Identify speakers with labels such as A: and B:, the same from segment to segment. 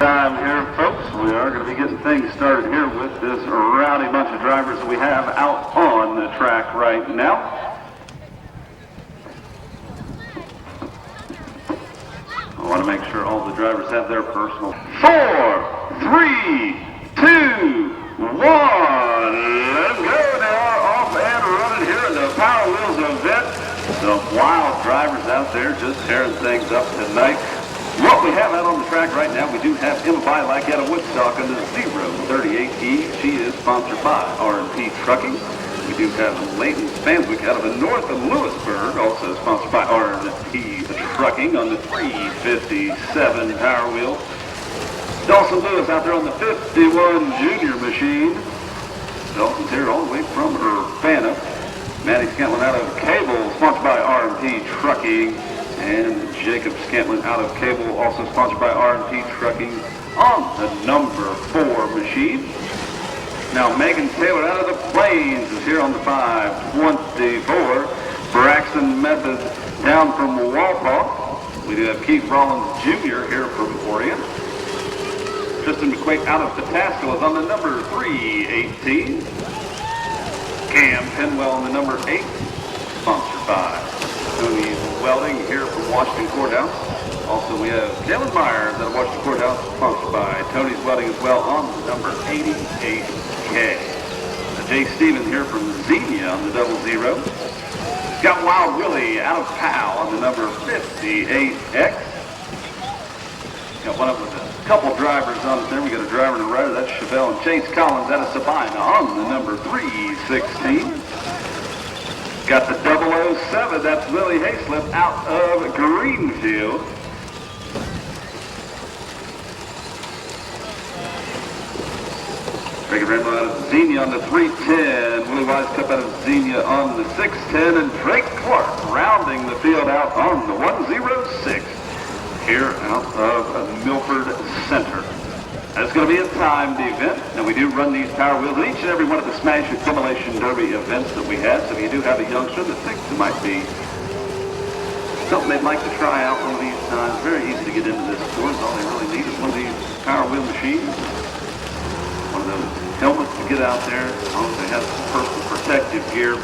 A: Time here, folks. We are going to be getting things started here with this rowdy bunch of drivers that we have out on the track right now. I want to make sure all the drivers have their personal. 4, 3, 2, 1. Let them go. They are off and running here in the Power Wheels event. Some wild drivers out there just tearing things up tonight. What we have out on the track right now, we do have Emma Bilak out of Woodstock in the 038E. She is sponsored by R&P Trucking. We do have Leighton Spanswick out of the north of Lewisburg, also sponsored by R&P Trucking on the 357 Power Wheel. Dawson Lewis out there on the 51 Junior Machine. Dawson's here all the way from Urbana. Maddie Scantlin out of Cable, sponsored by R&P Trucking. And Jacob Scantlin out of Cable, also sponsored by R&P Trucking on the number 4 machine. Now Megan Taylor out of the Plains is here on the 524. Braxton Method down from Walpaw. We do have Keith Rollins Jr. here from Orient. Tristan McQuaid out of Pataskil is on the number 318. Cam Penwell on the number 8, sponsored by Tony's Welding here from Washington Courthouse. Also, we have Kevin Myers out of Washington Courthouse, sponsored by Tony's Welding as well on the number 88K. Jay Stevens here from Xenia on the 00. Got Wild Willie out of Powell on the number 58X. Got one of a couple drivers on there. We got a driver and a rider. That's Chevelle and Chase Collins out of Sabina on the number 316. Got the 007, that's Willie Hayslip out of Greenfield. Reagan Rambo out of Xenia on the 310. Willie Wisecup out of Xenia on the 610. And Drake Clark rounding the field out on the 106 here out of Milford Center. It's going to be a timed event, and we do run these Power Wheels at each and every one of the Smash and Demolition Derby events that we have. So if you do have a youngster that thinks it might be something they'd like to try out one of these times, very easy to get into this sport. All they really need is one of these Power Wheel machines, one of those helmets to get out there. As long as they have some personal protective gear,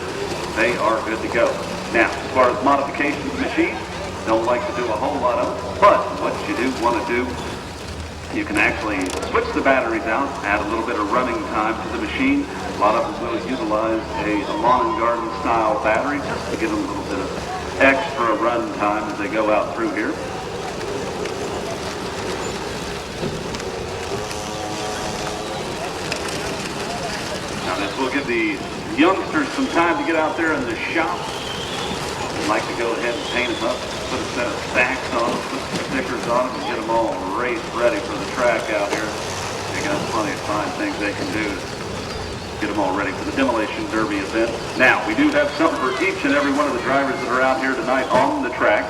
A: they are good to go. Now, as far as modifications of the machine, don't like to do a whole lot of it, but what you do want to do, you can actually switch the batteries out, add a little bit of running time to the machine. A lot of them will utilize a lawn and garden style battery just to give them a little bit of extra run time as they go out through here. Now this will give the youngsters some time to get out there in the shop. I'd like to go ahead and paint them up, put a set of stacks on them, put some stickers on them, and get them all race ready for the track out here. They got plenty of fine things they can do to get them all ready for the Demolition Derby event. Now, we do have something for each and every one of the drivers that are out here tonight on the track.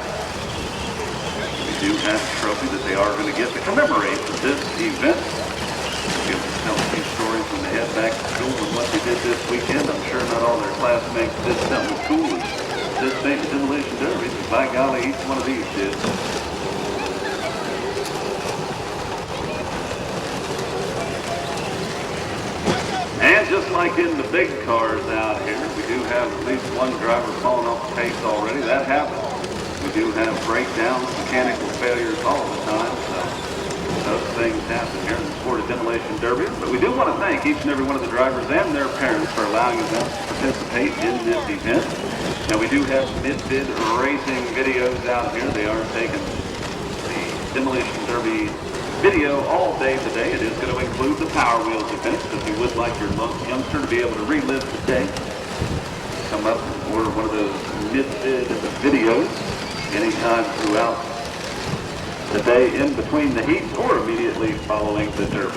A: We do have a trophy that they are going to get to commemorate this event. Give them tell a few stories when they head back to school and what they did this weekend. I'm sure not all their classmates did something cool as this state of Demolition Derby, but by golly, each one of these did. And just like in the big cars out here, we do have at least one driver falling off the pace already. That happens. We do have breakdowns, mechanical failures all the time, so those things happen here in the sport of Demolition Derby. But we do want to thank each and every one of the drivers and their parents for allowing them to participate in this event. Now we do have Mid-Vid racing videos out here. They are taking the Demolition Derby video all day today. It is going to include the Power Wheels event. So if you would like your youngster to be able to relive the day, come up and order one of those Mid-Vid videos anytime throughout the day in between the heats or immediately following the Derby.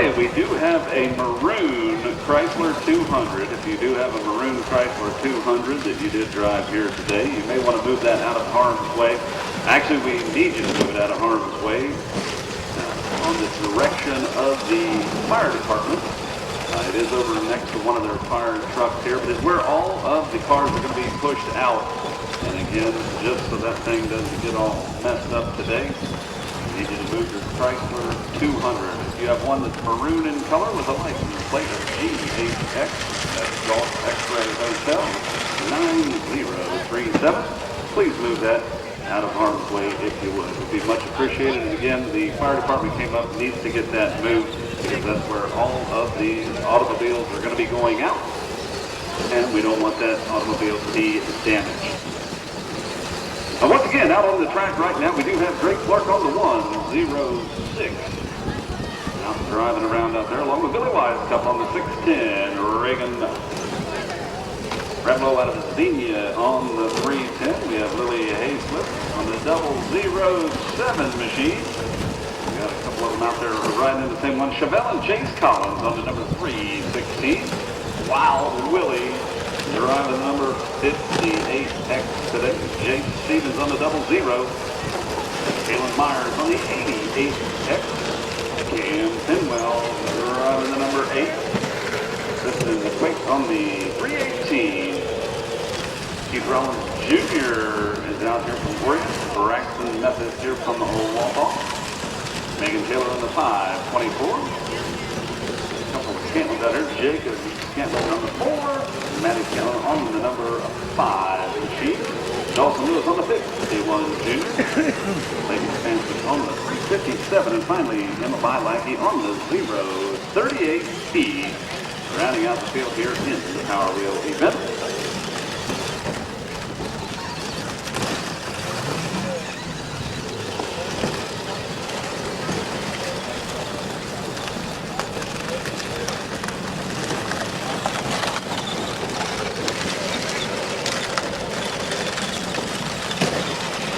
A: Okay, we do have a maroon Chrysler 200. If you do have a maroon Chrysler 200 that you did drive here today, you may want to move that out of harm's way. Actually, we need you to move it out of harm's way on the direction of the fire department. It is over next to one of their fire trucks here, but it's where all of the cars are going to be pushed out. And again, just so that thing doesn't get all messed up today, I need you to move your Chrysler 200. If you have one that's maroon in color with a license plate of GHX, that's Golf X-Ray Hotel 9037, please move that out of harm's way if you would. It would be much appreciated. And again, the fire department came up, needs to get that moved because that's where all of the automobiles are going to be going out. And we don't want that automobile to be damaged. Once again, out on the track right now, we do have Drake Clark on the 106. Now driving around out there along with Billy Wisecup on the 610. Reagan Reblo out of Xenia on the 310. We have Lily Hayslip on the 007 machine. We got a couple of them out there riding in the same one. Chevelle and Chase Collins on the number 316. Wild Willie driving the number 58X today. Jake Stevens on the 00. Kalen Myers on the 88X. Cam Pinwell driving the number 8. Kristen McQuake on the 318. Keith Rollins Jr. is out here from Oregon. Braxton Methodist here from Wausau. Megan Taylor on the 524. A couple of Scantlins out here. Jacob Scantlin on the 4. Matty Scantlin on the number 5 machine. Dawson Lewis on the 51 Jr. Lady Francis on the 357. And finally, Emma Bilacki on the 038B. Rounding out the field here in the Power Wheel event.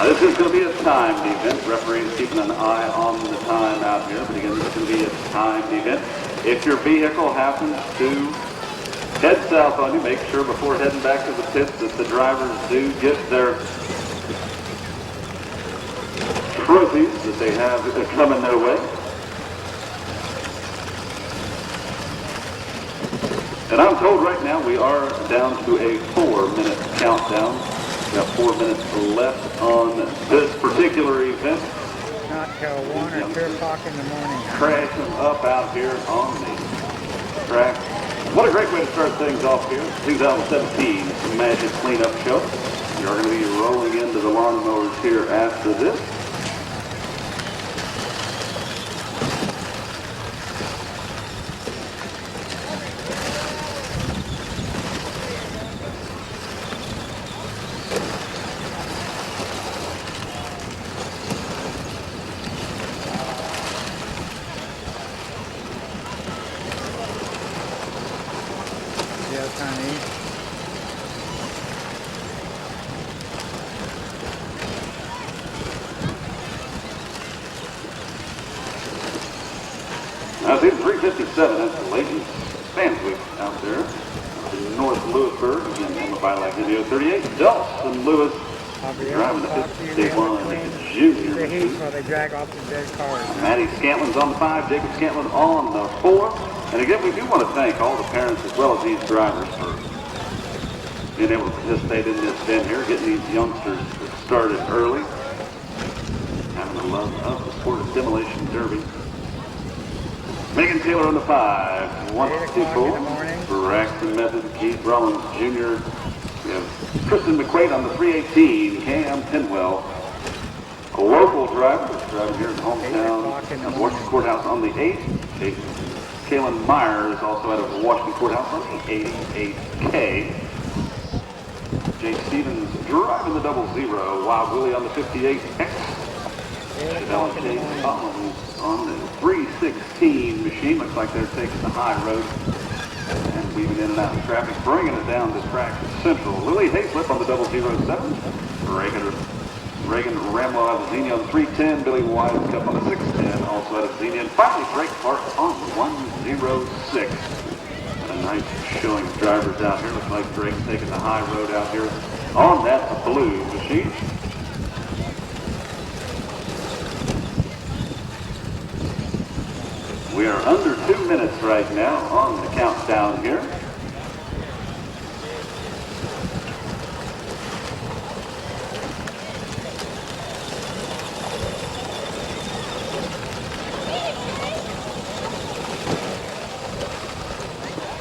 A: This is going to be a timed event. Referees keeping an eye on the time out here. But again, this is going to be a timed event. If your vehicle happens to head south on you, make sure before heading back to the pits that the drivers do get their trophies that they have coming their way. And I'm told right now we are down to a 4-minute countdown. We got 4 minutes left on this particular event.
B: Not till 1 or 2 o'clock in the morning.
A: Crashing up out here on the track. What a great way to start things off here. 2017 Magic Cleanup Show. You're going to be rolling into the lawnmowers here after this. Now, it's 357, that's the Leighton Stanwick out there. In North Lewisburg, again, Emma Bilacki, the 038. Dawson Lewis driving the 51 junior.
B: The heat while they drag off the dead cars.
A: Matty Scantlin's on the 5, Jacob Scantlin on the 4. And again, we do want to thank all the parents as well as these drivers for being able to participate in this event here, getting these youngsters started early, having a love of the sport of demolition derby. Megan Taylor on the 5, 124. Braxton Method, Keith Rollins Jr. We have Kristen McQuaid on the 318, Cam Pinwell, a local driver driving here in the hometown of Washington Courthouse on the 8. Kalen Myers also out of Washington Courthouse on the 88K. Jake Stevens driving the 00, Wild Willie on the 58X. Chevelle and Chase Collins on the 316 machine. Looks like they're taking the high road and weaving in and out of traffic, bringing it down to track central. Lily Hayslip on the 007. Reagan Ramwell out of Xenia on 310. Billy Wise Cup on the 610. Also out of Xenia. And finally, Drake Clark on the 106. A nice showing of drivers out here. Looks like Drake's taking the high road out here on that blue machine. We are under 2 minutes right now on the countdown here.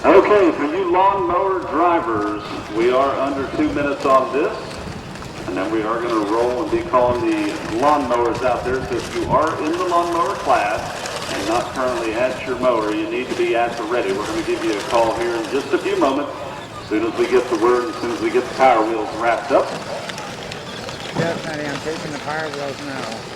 A: Okay, for you lawnmower drivers, we are under 2 minutes on this. And then we are going to roll and be calling the lawnmowers out there. So if you are in the lawnmower class and not currently at your mower, you need to be at the ready. We're going to give you a call here in just a few moments. As soon as we get the word, as soon as we get the power wheels wrapped up.
B: Yes, Matty, I'm taking the power wheels now.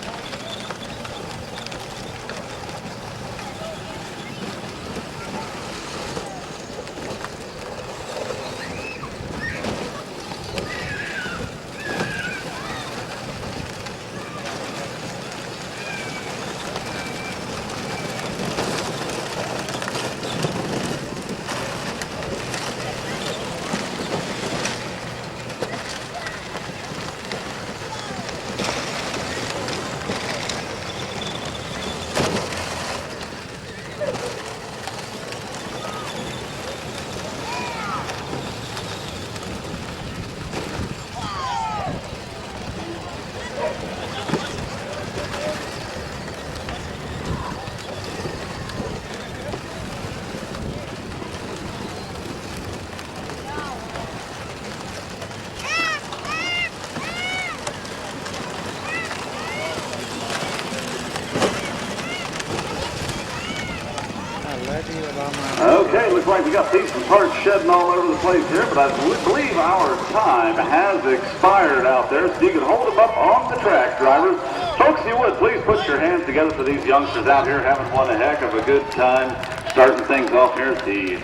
A: Okay, looks like we got decent parts shedding all over the place here, but I believe our time has expired out there, so you can hold them up on the track, drivers. Folks, if you would, please put your hands together for these youngsters out here having one heck of a good time, starting things off here at the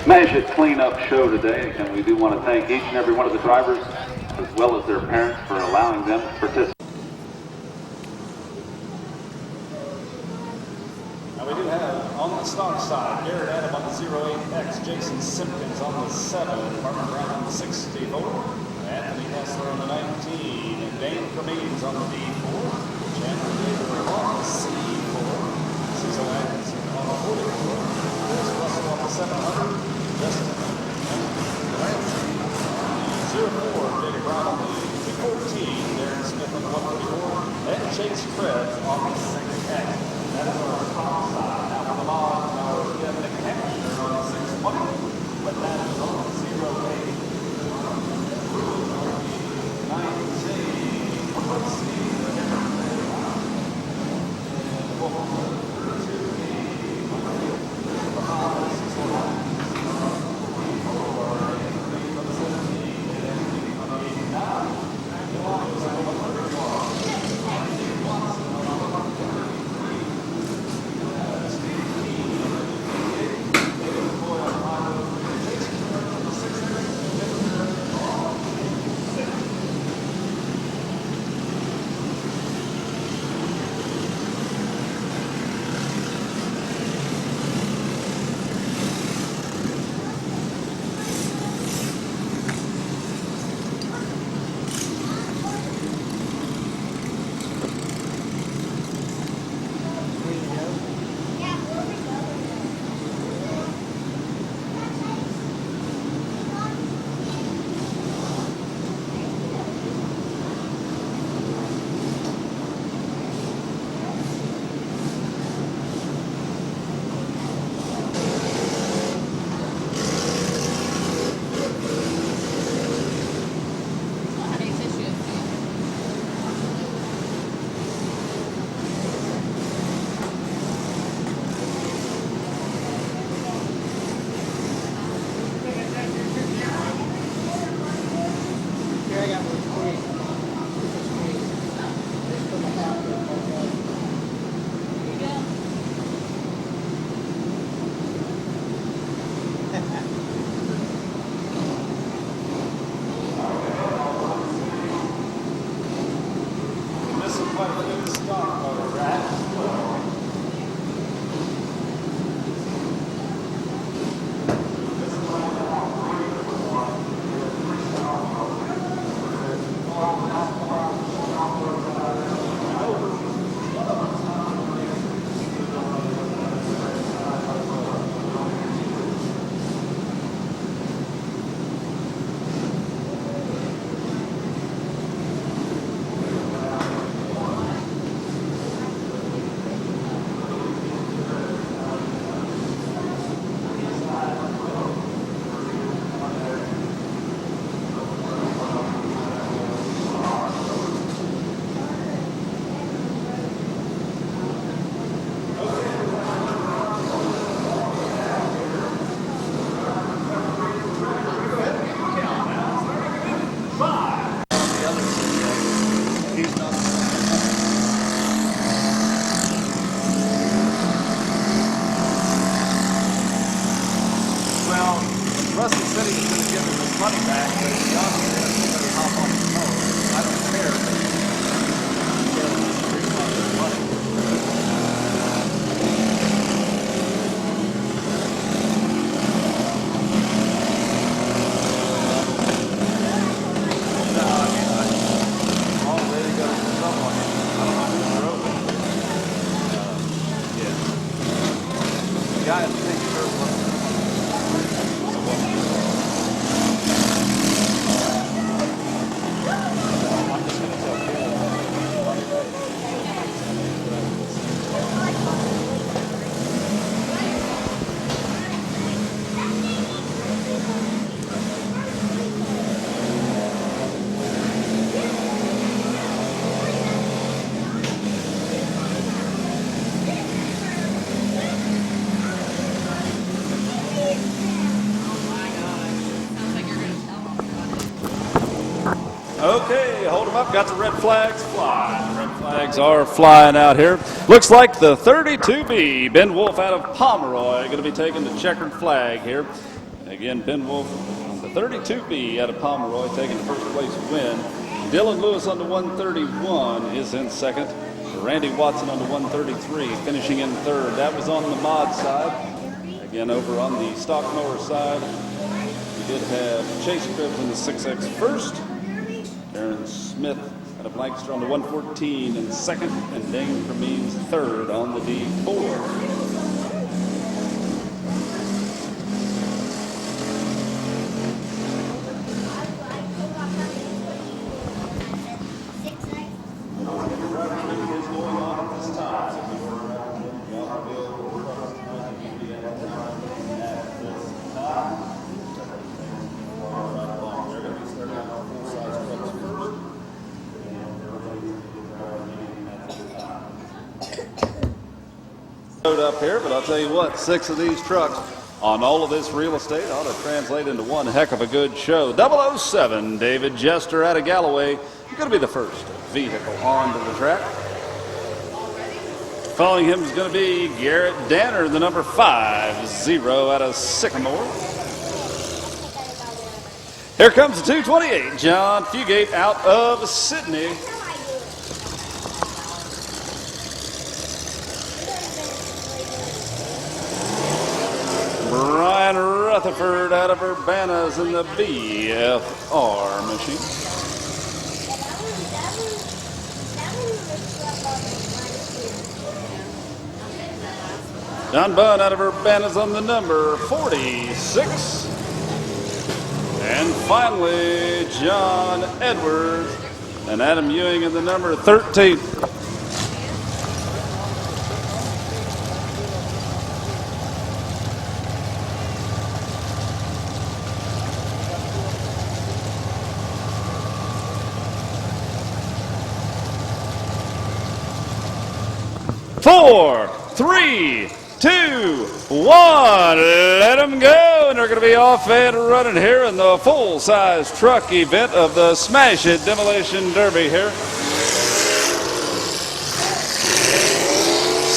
A: Smash It Cleanup Show today. And we do want to thank each and every one of the drivers, as well as their parents, for allowing them to participate.
C: Now we do have on the stock side, Garrett Adam on the 08X, Jason Simpkins on the 7, Martin Brown on the 64, Anthony Hessler on the 19, and Dane Cremines on the D4, Chandler David on the C4, Cecil Atkinson on the 44, Chris Russell on the 700, Justin Lansing on the 04, David Brown on the 14, Darren Smith on the 144, and Chase Krebs on the 6X. That is our top side. Now for the bottom, our Kevin Hampshire on the 620, but that is on the 08. 19. Let's see. new stock motor at 12. Well, Rusty said he was going to give him his money back, but to be honest with you, somebody hop on his phone. I don't care. Refund his money. No, I mean, I'm already got to someone. I don't know who drove it. Yeah. The guy in the pink shirt was. Okay, hold them up. Got the red flags flying. Red flags are flying out here. Looks like the 32B, Ben Wolf out of Pomeroy, going to be taking the checkered flag here. Again, Ben Wolf on the 32B out of Pomeroy taking the first place win. Dylan Lewis on the 131 is in second. Randy Watson on the 133 finishing in third. That was on the mod side. Again, over on the stock mower side, we did have Chase Cribbs in the 6X first. Aaron Smith out of Lancaster on the 114 in second, and Dane Cremines third on the D4. Up here, but I'll tell you what, 6 of these trucks on all of this real estate ought to translate into one heck of a good show. 007, David Jester out of Galloway, going to be the first vehicle onto the track. Following him is going to be Garrett Danner, the number 50 out of Sycamore. Here comes the 228, John Fugate out of Sydney. Brian Rutherford out of Urbana's in the BFR machine. John Bunn out of Urbana's on the number 46. And finally, John Edwards and Adam Ewing in the number 13. Four, three, two, one, let them go. And they're going to be off and running here in the full-size truck event of the Smash It Demolition Derby here.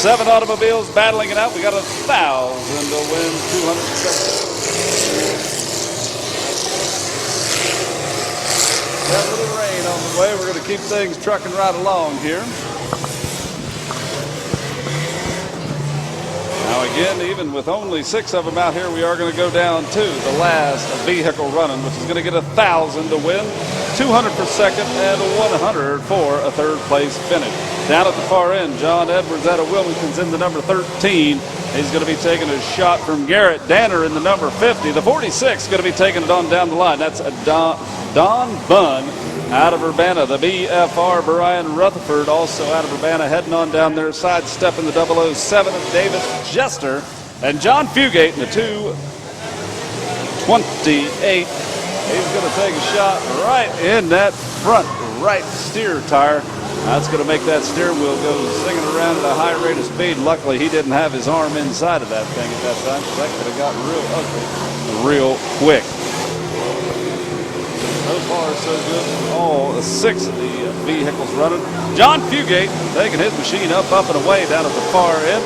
C: 7 automobiles battling it out. We got 1,000 to win 270. Got a little rain on the way. We're going to keep things trucking right along here. Now again, even with only 6 of them out here, we are going to go down to the last vehicle running, which is going to get 1,000 to win, 200 for second, and 100 for a third place finish. Down at the far end, John Edwards out of Wilmington's in the number 13. He's going to be taking a shot from Garrett Danner in the number 50. The 46 is going to be taking it on down the line. That's Don Bunn out of Urbana. The BFR, Brian Rutherford, also out of Urbana, heading on down there, sidestepping the 007 of David Jester. And John Fugate in the 228. He's going to take a shot right in that front right steer tire. That's going to make that steering wheel go singing around at a high rate of speed. Luckily, he didn't have his arm inside of that thing at that time, because that could have gotten real ugly real quick. So far, so good. All 6 of the vehicles running. John Fugate taking his machine up and away down at the far end.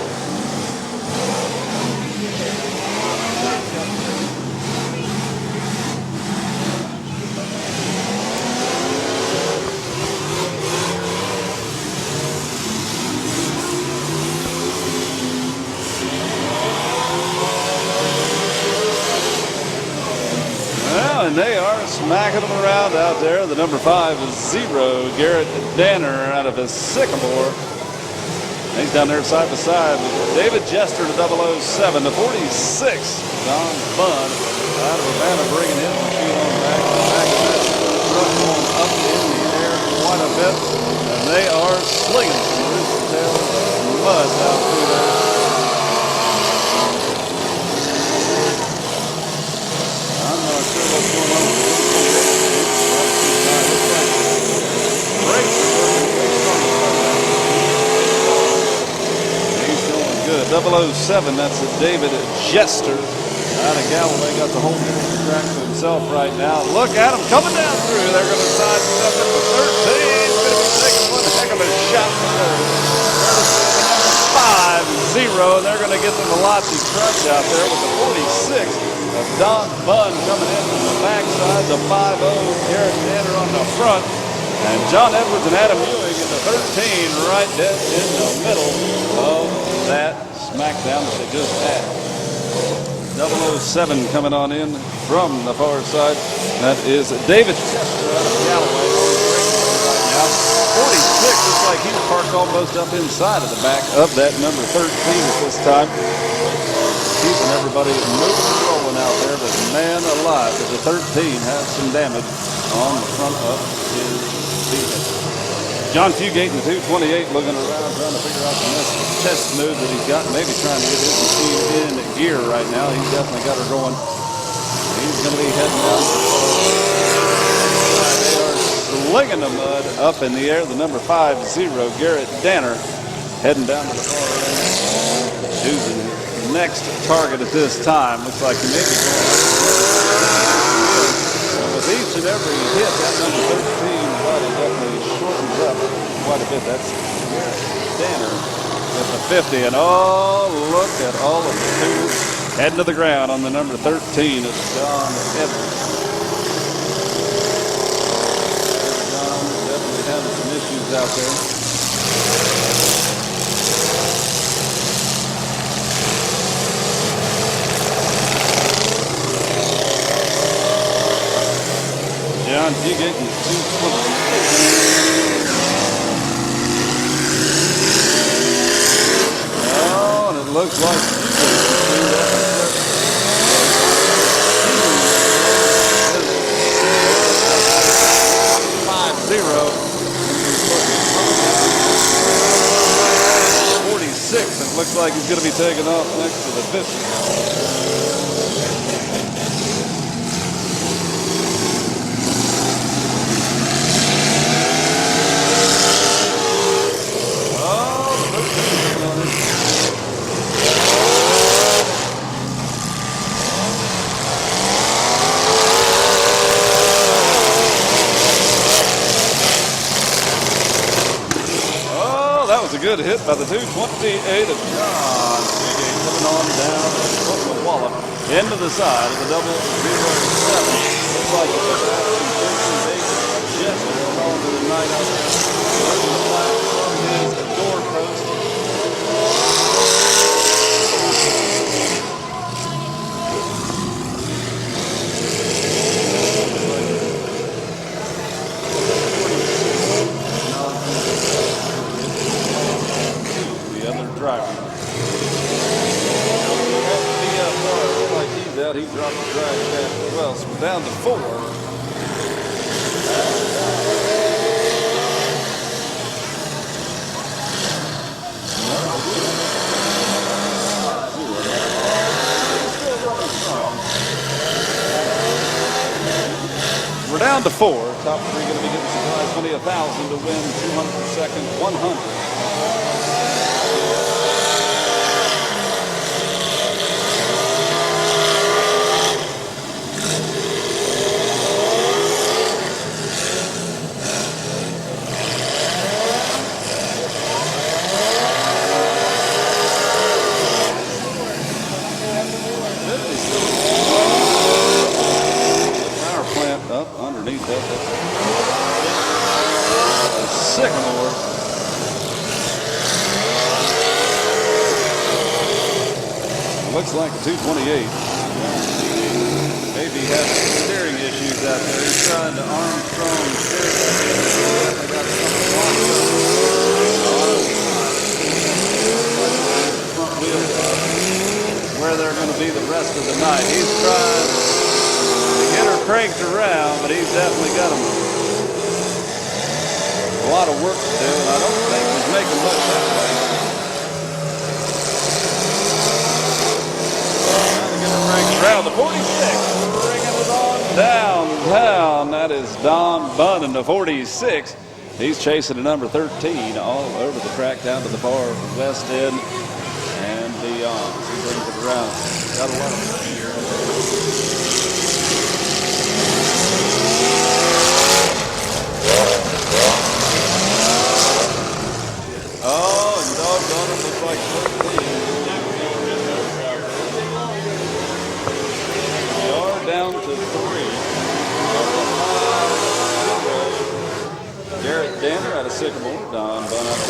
C: And they are smacking them around out there. The number 5 is 0, Garrett Danner out of a Sycamore. He's down there side by side with David Jester, the 007, the 46, Don Bunn out of Urbana, bringing his machine on back. The truck going up in the air quite a bit, and they are slinging some rooster tail mud out through there. What's going on? He's doing good. 007, that's a David Jester out of Galloway. Got the whole track to himself right now. Look at him coming down through. They're going to sidestep it for 13. He's going to be taking one heck of a shot for third. 5-0. They're going to get the Velocity trucks out there with the 46. Don Bunn coming in from the backside, the 5-0, Garrett Danner on the front, and John Edwards and Adam Ewing in the 13 right dead in the middle of that smackdown that they just had. 007 coming on in from the far side. That is David Chester out of Galloway right now. 46 looks like he's parked almost up inside of the back of that number 13 at this time. Keeping everybody moving and rolling out there, but man alive, the 13 has some damage on the front of his vehicle. John Fugate in the 228 looking around, trying to figure out the next test move that he's got, maybe trying to get his machine in gear right now. He's definitely got her going. He's going to be heading down. They are slinging the mud up in the air. The number 5-0, Garrett Danner, heading down to the far end. Choosing next target at this time. Looks like he may be going with each and every hit. That number 13 body definitely shortens up quite a bit. That's Danner with the 50. And oh, look at all of the two heading to the ground on the number 13 of John Edwards. John definitely having some issues out there. John Fugate in the 220. Oh, and it looks like 5-0. 46. It looks like he's going to be taking off next to the 50. A good hit by the 228 of John Fugate coming on down the wallop into the side of the 007. Looks like the David Jester on to the night out there. The platform is driver. Like he's out, he dropped the drag shaft as well. So we're down to 4. We're down to 4. Top 3 going to be getting some prize money, 1,000 to win 200 per second, 100. Up underneath that. Sycamore. Looks like a 228. Maybe having steering issues out there. He's trying to Armstrong steer. They got something wrong with front wheel where they're going to be the rest of the night. He's trying to get her cranked around, but he's definitely got a lot of work to do, and I don't think he's making much headway. Trying to get her cranked around. The 46, bringing it on downtown. That is Don Bunn in the 46. He's chasing the number 13 all over the track down to the far west end and beyond. He brings it around. Got a lot of work here. Oh, and doggone it, looks like 13. We are down to 3. Garrett Danner out of Sycamore. Don Bunn out of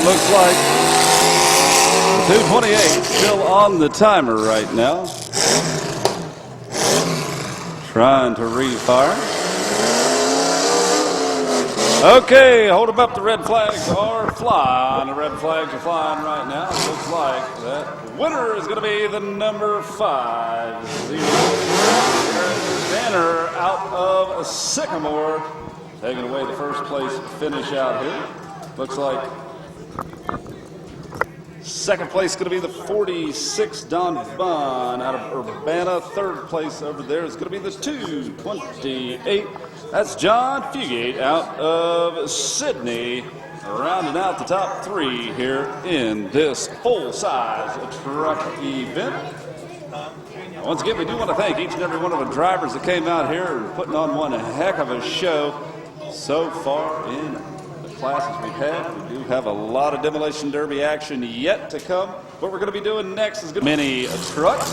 C: looks like the 228 still on the timer right now. Trying to refire. Okay, hold them up. The red flags are flying. The red flags are flying right now. It looks like that winner is going to be the number 5. Banner out of Sycamore, taking away the first place finish out here. Looks like second place is going to be the 46, Don Bunn out of Urbana. Third place over there is going to be the 228. That's John Fugate out of Sydney, rounding out the top 3 here in this full-size truck event. Once again, we do want to thank each and every one of the drivers that came out here and putting on one heck of a show so far in the classes we've had. We do have a lot of Demolition Derby action yet to come. What we're going to be doing next is going to be mini trucks.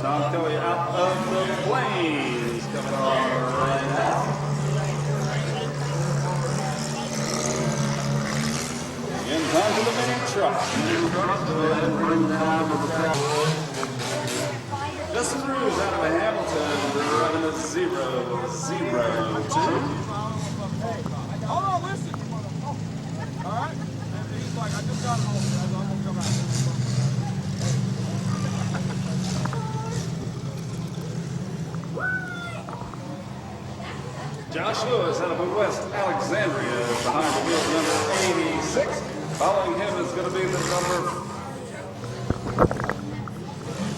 C: Tom Kelly out of the Plains coming on right now. Again, time for the mini truck. Justin Cruz out of Hamilton, driving the 02.
D: Hold on, listen. All right? And he's like, I just got it home. I'm going to come out.
C: Josh Lewis out of West Alexandria is behind the wheel, number 86. Following him is going to be the number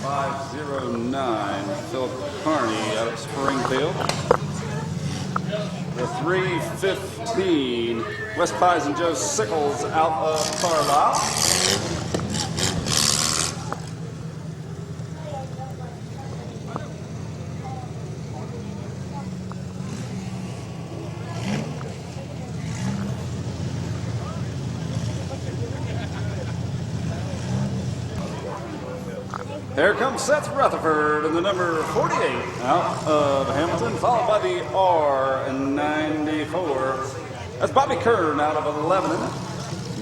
C: 509, Philip Carney out of Springfield. The 315, West Pies and Joe Sickles out of Carlisle. Here comes Seth Rutherford in the number 48 out of Hamilton, followed by the R94. That's Bobby Kern out of Lebanon.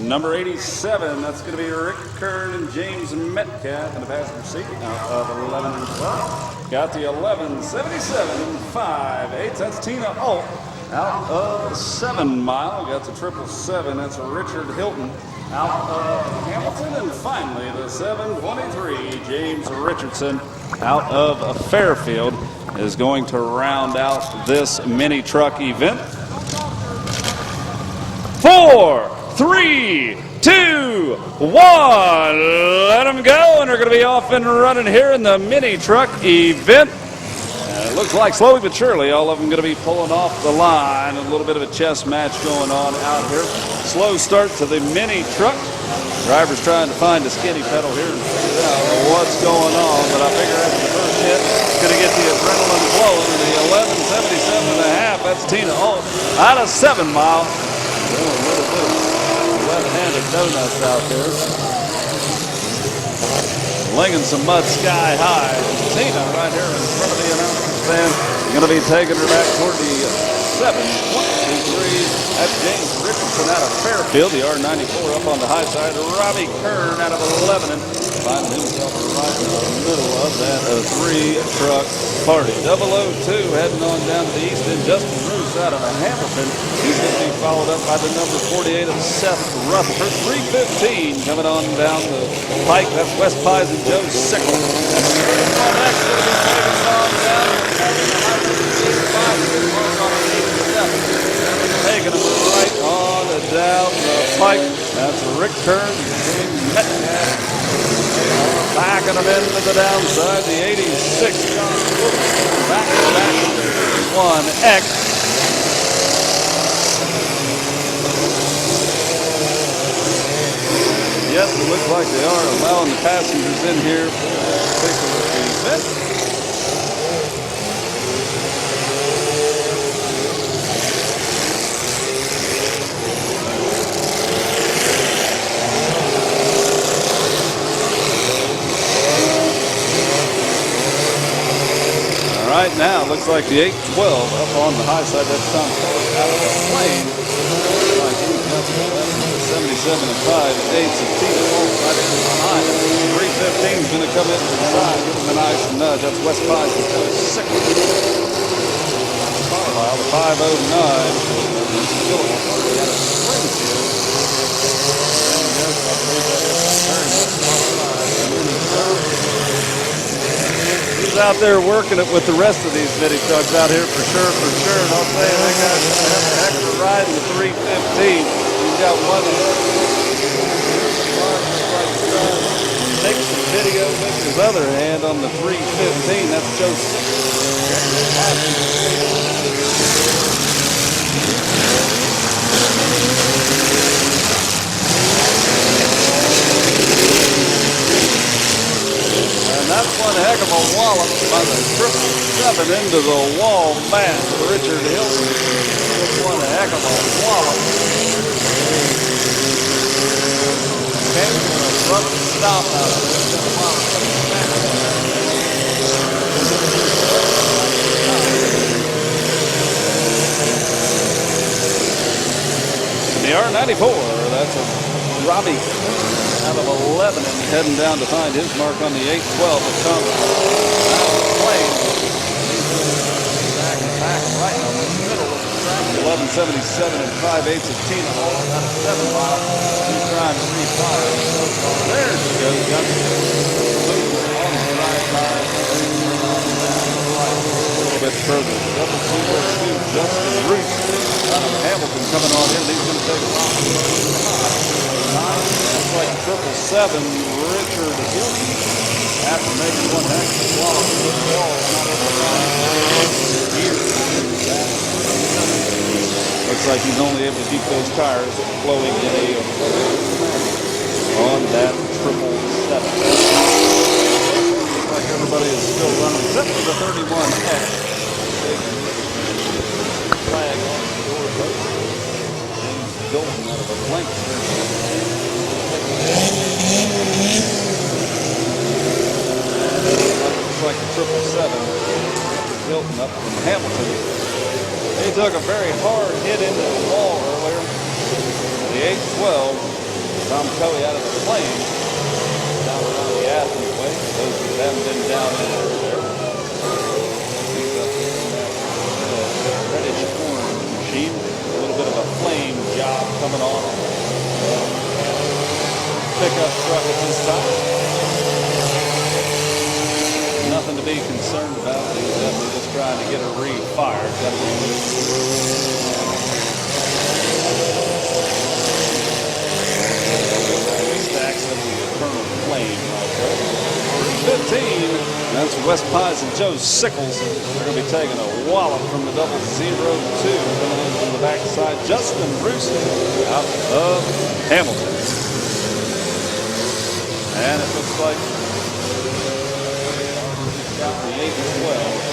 C: Number 87, that's going to be Rick Kern and James Metcalf in the passenger seat out of Lebanon as well. Got the 1177 5/8. That's Tina Alt out of 7 Mile. Got the 777. That's Richard Hilton out of Hamilton. And finally, the 723, James Richardson out of Fairfield, is going to round out this mini truck event. 4, 3, 2, 1. Let them go, and they're going to be off and running here in the mini truck event. It looks like slowly but surely all of them going to be pulling off the line. A little bit of a chess match going on out here. Slow start to the mini truck. Driver's trying to find a skinny pedal here and figure out what's going on, but I figure after the first hit, it's going to get the adrenaline flowing. And the 1177.5, that's Tina Alt out of 7 Mile. Doing a little bit of left-handed donuts out there. Linging some mud sky high. Tina right here in front of the announcer's stand. Going to be taking her back toward the 7, 1, 2, 3. That's James Richardson out of Fairfield. The R94 up on the high side. Robbie Kern out of Lebanon. Finding himself right in the middle of that 3-truck party. 002 heading on down to the east end. Justin Roos out of Hamilton. He's going to be followed up by the number 48 of Seth Rutherford. 315 coming on down the pike. That's West Pies and Joe Sickles. That's going to be taking on down taking them right on down the pike. That's Rick Kern and Metcalf. Backing them into the downside. The 86 John back to back 1X. Yes, it looks like they are allowing the passengers in here for that particular event. Right now, looks like the 812 up on the high side. That's Tom Phillips out of the plane. Like he's got the 77 and 5/8 of Tina Alt right in behind. 315 is going to come in to the side. Give him a nice nudge. That's West Pies and Joe Sickles. Carlisle, the 509. Phillips already out of Springfield. He's out there working it with the rest of these mini trucks out here for sure. And I'll say they got a heck of a ride in the 315. He's got one takes some video with his other hand on the 315. That's Joe And that's one heck of a wallop by the 777 into the wall. Man, Richard Hilton. That's one heck of a wallop. Came to an abrupt stop out of this. The R94, that's a Robbie out of 11 and heading down to find his mark on the 812 of Tom. Plane. Back right 11:77 and 5/8 of Tina Hall out of 7 mile. She's trying to refire. There she goes. Got on the right side. A little bit further. Double 202, Justin Roos out of Hamilton coming on in. He's going to take a long. Looks like 777, Richard Hilton. After making one heck of a swallow to the wall, not over the line. Looks like he's only able to keep those tires flowing in a on that 777. Looks like everybody is still running except for the 31X. Flag on the door post. James Golden out of a blank. Looks like the 777. Hilton up from Hamilton. He took a very hard hit into the wall earlier. The 812, Tom Coey out of the plane, down around the Athens way. Those that haven't been down in there. He's up in that reddish orange machine. A little bit of a flame job coming on. Pickup truck at this time. Nothing to be concerned about. He's definitely just trying to get her refired. Stacks of the eternal flame right there. 315. That's Wes Pies and Joe Sickles. They're going to be taking a wallop from the 002 coming in from the backside. Justin Roos out of Hamilton. And it looks like the 812.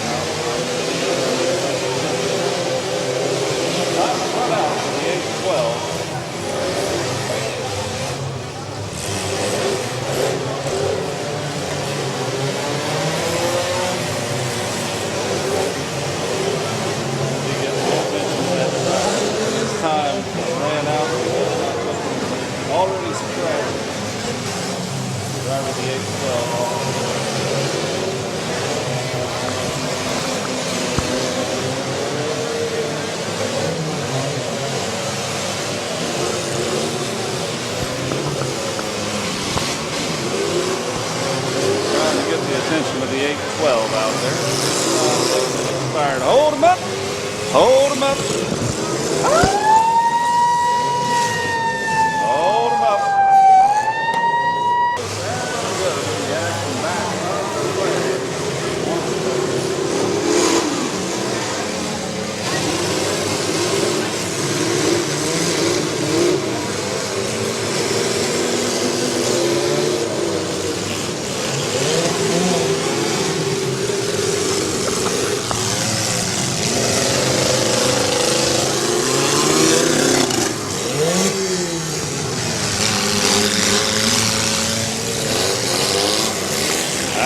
C: Time to run out for the 812. This time ran out. Already subtracted. Driver the 812. Attention of the 812 out there. Expired. Hold him up. Hold him up. Hold him up.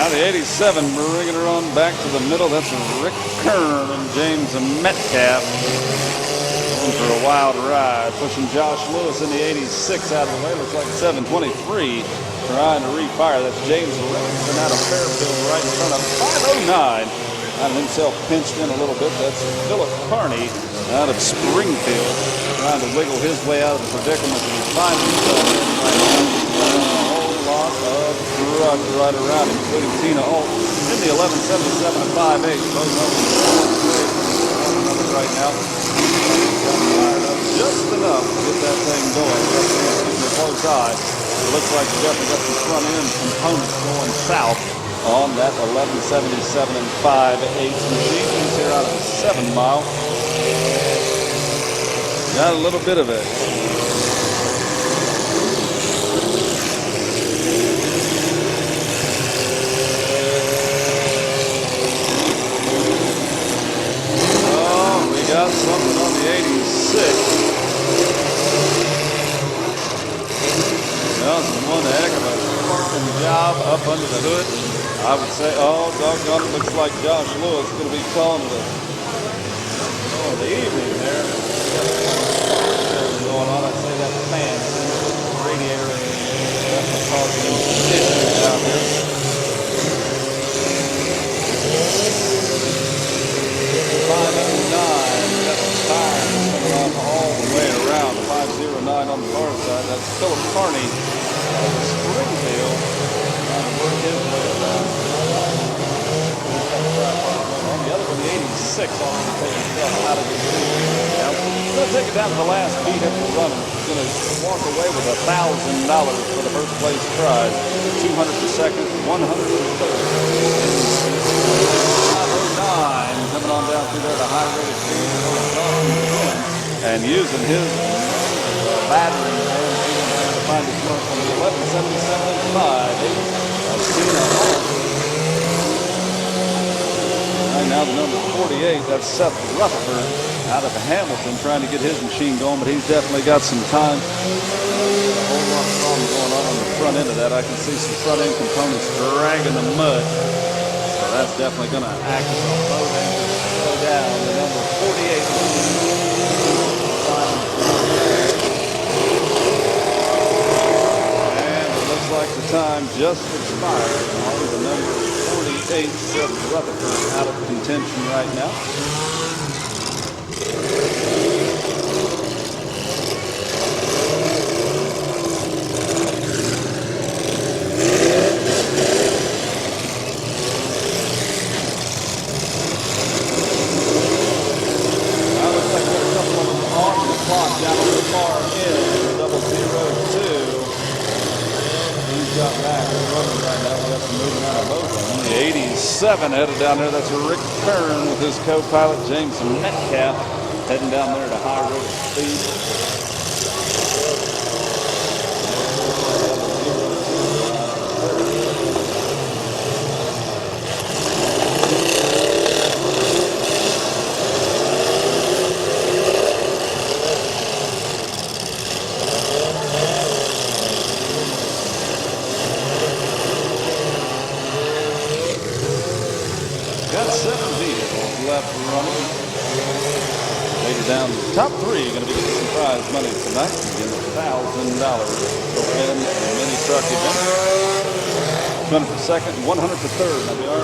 C: The 87 bringing her on back to the middle. That's Rick Kern and James Metcalf going for a wild ride. Pushing Josh Lewis in the 86 out of the way. Looks like 723 trying to refire. That's James Rickson out of Fairfield right in front of 509. Got himself pinched in a little bit. That's Philip Carney out of Springfield trying to wiggle his way out of the predicament that he's finding himself in right now. Lot of truck right around, including Tina Alt in the 1177 and 5/8. Both of them right now. Got fired up just enough to get that thing going. Keeping a close eye. It looks like you definitely got some front end components going south on that 1177 and 5/8 machine. He's here out of 7 mile. Got a little bit of it. Got something on the 86. Well, one heck of a fucking job up under the hood. I would say, oh, doggone it, looks like Josh Lewis is going to be calling the evening there. Going on, I'd say that fan, radiator, that's causing issues out there. 509, got the tires coming off Philip Carney of Springfield trying to work his way around. The other one, the 86, also taking himself out of the lead. Now, he's going to take it down to the last vehicle running. He's going to walk away with $1,000 for the first place prize. 200 for second, 100 for third. 509 coming on down through there, the high rate of speed. And using his battery there, trying to find his mark on the 1177 and 5. Right now, the number 48, that's Seth Rutherford out of Hamilton trying to get his machine going, but he's definitely got some time. A whole lot of problems going on the front end of that. I can see some front end components dragging the mud. So that's definitely going to act as a load anchor to slow down the number 48. And it looks like the time just expired on the number 48, Seth Rutherford, out of contention right now. Looks like we got a couple of them on the clock down on the far end, 002. He's got back and running right now. We got some moving out of both of them. The 87 headed down there. That's Rick Kern with his co-pilot James Metcalf heading down there at a high rate of speed. Got 7 vehicles left running. Later down, top 3 are going to be getting some prize money tonight. Again, $1,000 to win the mini truck event. 200 for second, 100 for third. Now we are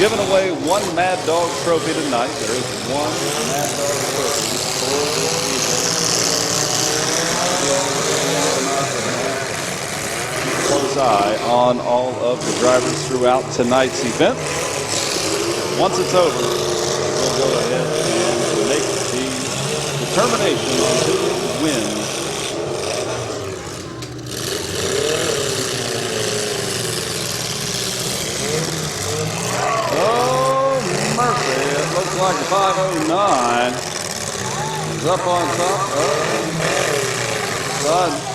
C: giving away 1 Mad Dog trophy tonight. There is 1 Mad Dog trophy for this evening. Close eye on all of the drivers throughout tonight's event. Once it's over, we'll go ahead and make the determination on who wins. Oh, Murphy, it looks like the 509 is up on top of the side.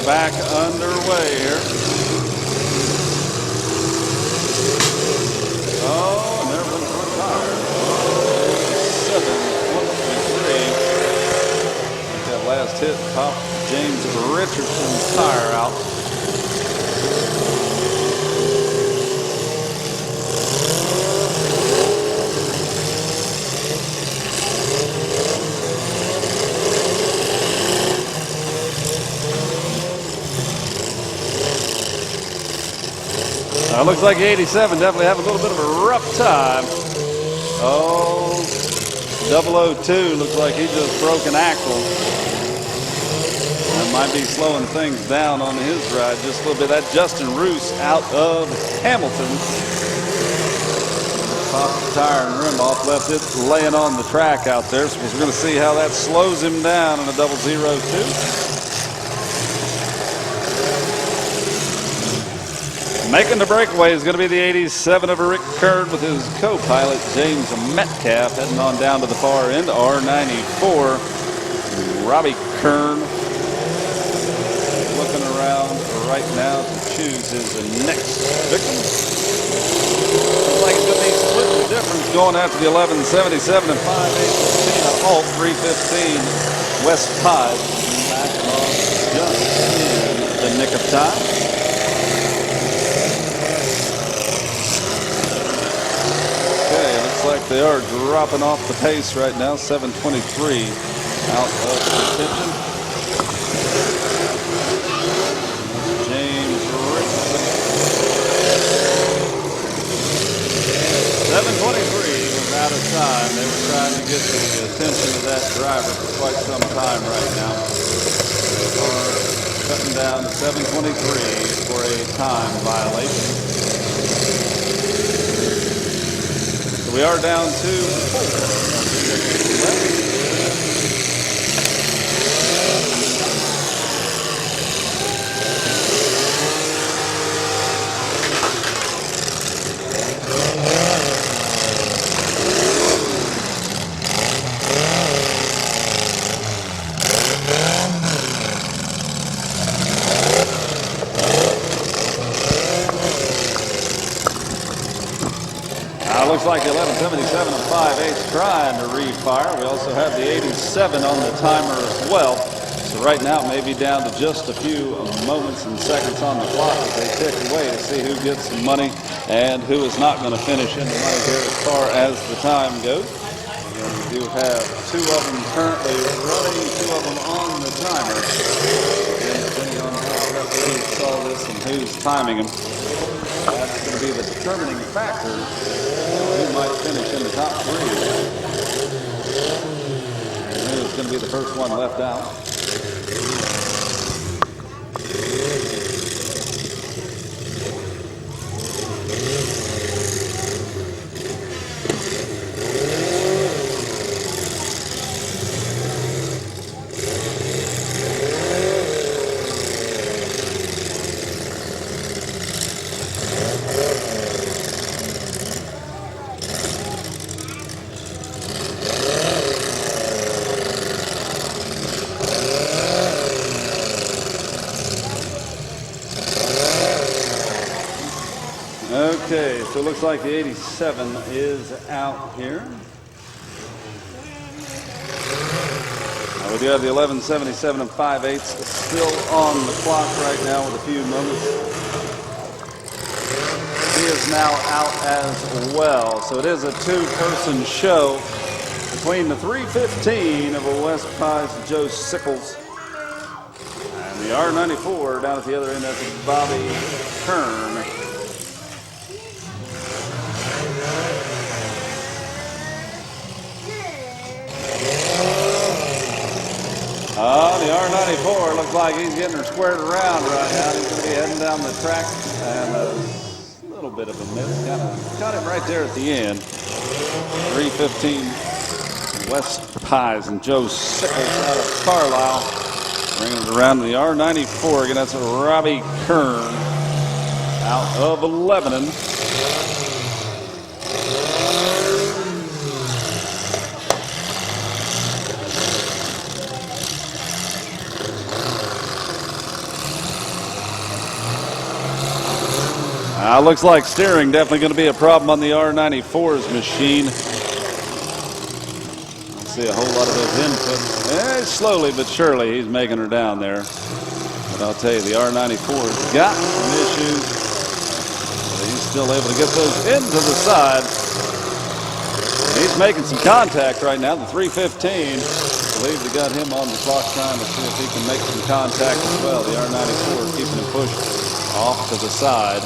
C: Back underway here. Oh, and there went the front tire. 7.3. That last hit popped James Richardson's tire out. Looks like 87 definitely having a little bit of a rough time. Oh, 002 looks like he just broke an axle. That might be slowing things down on his ride just a little bit. That Justin Roos out of Hamilton. Popped the tire and rim off, left it laying on the track out there. So we're going to see how that slows him down in a 002. Making the breakaway is going to be the 87 of Rick Kern with his co-pilot James Metcalf heading on down to the far end, R94. Robbie Kern looking around right now to choose his next victim. Looks like it's going to be split the difference going after the 1177 and 5815 Alt 315 West 5. Back off just in the nick of time. Like they are dropping off the pace right now. 723 out of contention. James Richardson down to 7:23 for a time violation. So we are down to 4. Looks like the 1177 and 5/8 trying to refire. We also have the 87 on the timer as well. So right now it may be down to just a few moments and seconds on the clock as they tick away to see who gets the money and who is not going to finish in the money here as far as the time goes. Again, we do have 2 of them currently running, 2 of them on the timer. Again, depending on how referees saw this and who's timing them, that's going to be the determining factor who might finish in the top 3. And who's going to be the first one left out. Okay, so it looks like the 87 is out here. We do have the 1177 and 5/8 still on the clock right now with a few moments. He is now out as well. So it is a 2-person show between the 315 of West Pies Joe Sickles and the R94 down at the other end. That's Bobby Kern. The R94 looks like he's getting her squared around right now. He's going to be heading down the track, and a little bit of a miss. Got him right there at the end. 315 West Pies and Joe Sickles out of Carlisle. Bringing it around to the R94 again. That's Robbie Kern out of Lebanon. Looks like steering definitely going to be a problem on the R94's machine. I see a whole lot of those inputs. Slowly but surely he's making her down there. But I'll tell you, the R94's got some issues. But he's still able to get those into the side. He's making some contact right now, the 315. I believe they got him on the clock trying to see if he can make some contact as well. The R94 is keeping him pushed off to the side.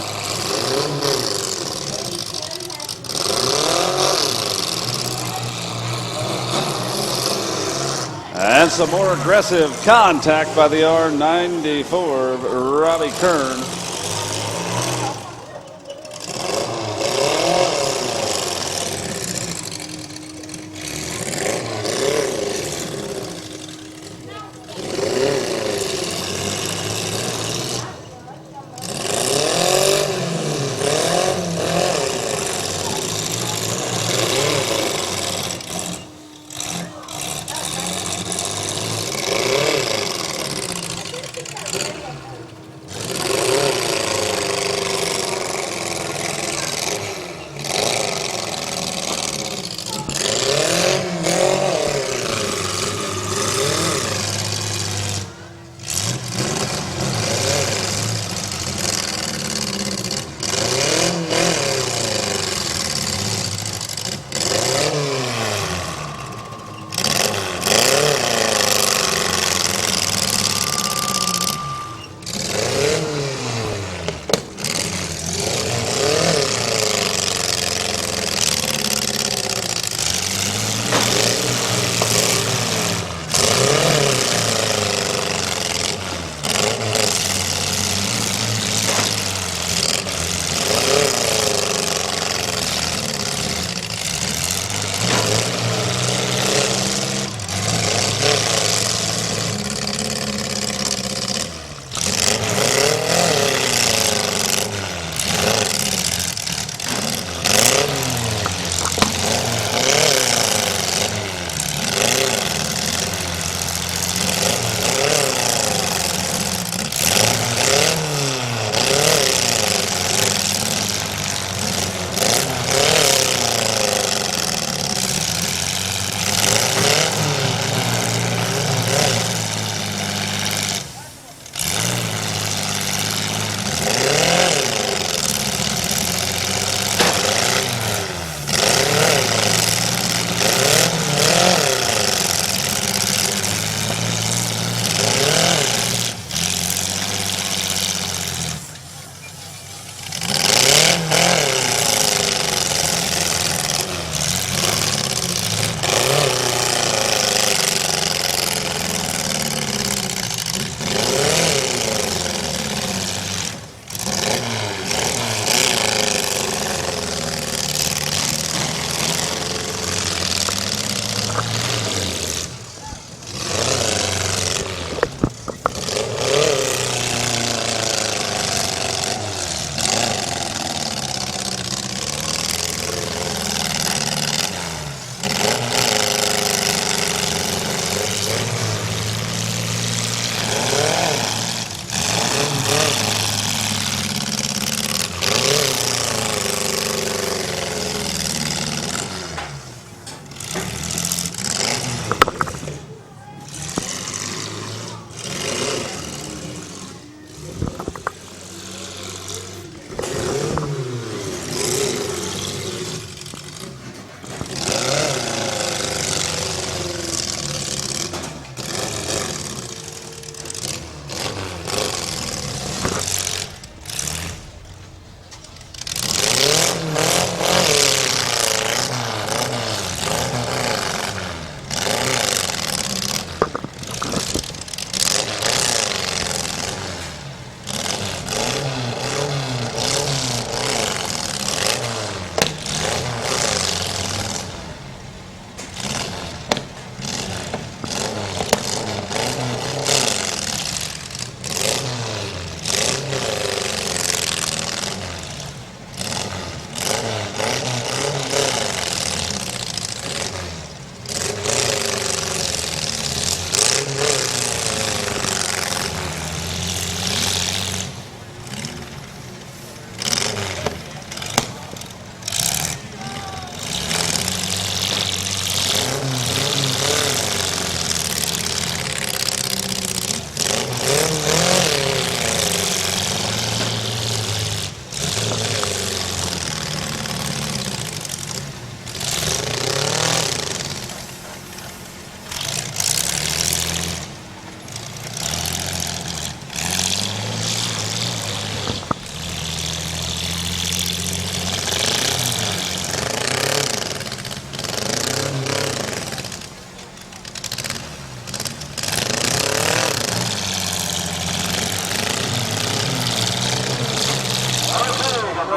C: And some more aggressive contact by the R94 of Robbie Kern.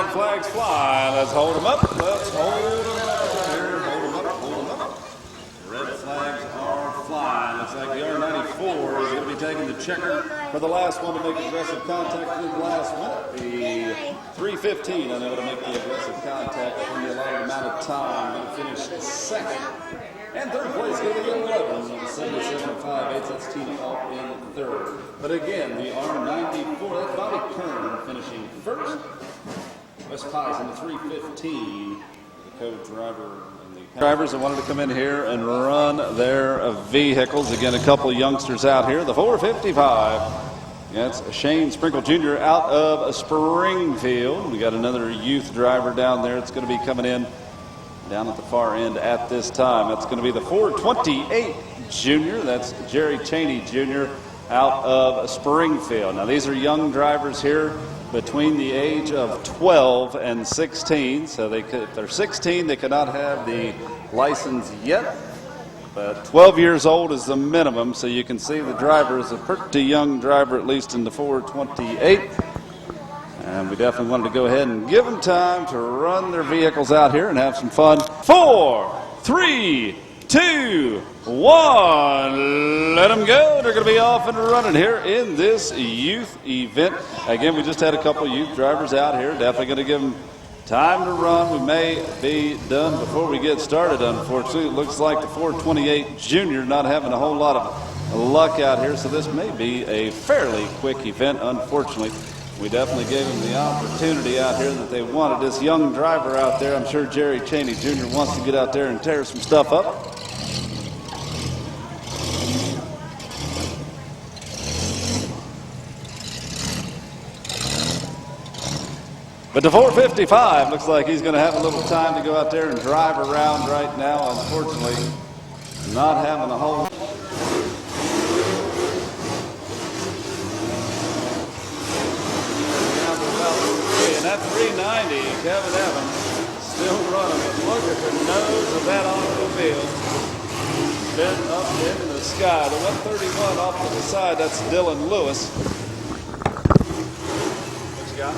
C: red flags fly. Let's hold them up. Let's hold them up right here. Hold them up. Hold them up. Red flags are flying. Looks like the R94 is going to be taking the checker for the last one to make aggressive contact in the last minute. The 3:15 unable to make the aggressive contact in the allotted amount of time. Going to finish second. And third place going to be 11. 77.58. That's Tina Alt in third. But again, the R94, that's Bobby Kern finishing first. West Pies in the 3:15. The co-driver. Drivers that wanted to come in here and run their vehicles. Again, a couple of youngsters out here. The 455. That's Shane Sprinkle Jr. out of Springfield. We got another youth driver down there. It's going to be coming in down at the far end at this time. That's going to be the 428 Jr. That's Jerry Cheney Jr. out of Springfield. Now, these are young drivers here between the age of 12 and 16. So if they're 16, they cannot have the license yet. But 12 years old is the minimum. So you can see the driver is a pretty young driver, at least in the 428. And we definitely wanted to go ahead and give them time to run their vehicles out here and have some fun. 4, 3, 2, 1. Let them go. They're going to be off and running here in this youth event. Again, we just had a couple youth drivers out here. Definitely going to give them time to run. We may be done before we get started, unfortunately. It looks like the 428 Junior not having a whole lot of luck out here, so this may be a fairly quick event, unfortunately. We definitely gave them the opportunity out here that they wanted. This young driver out there, I'm sure Jerry Cheney Jr. wants to get out there and tear some stuff up. But the 455 looks like he's going to have a little time to go out there and drive around right now. Unfortunately, not having a whole. And that 390, Kevin Evans, still running. But look at the nose of that automobile. Bent up into the sky. The 131 off to the side, that's Dylan Lewis. What you got?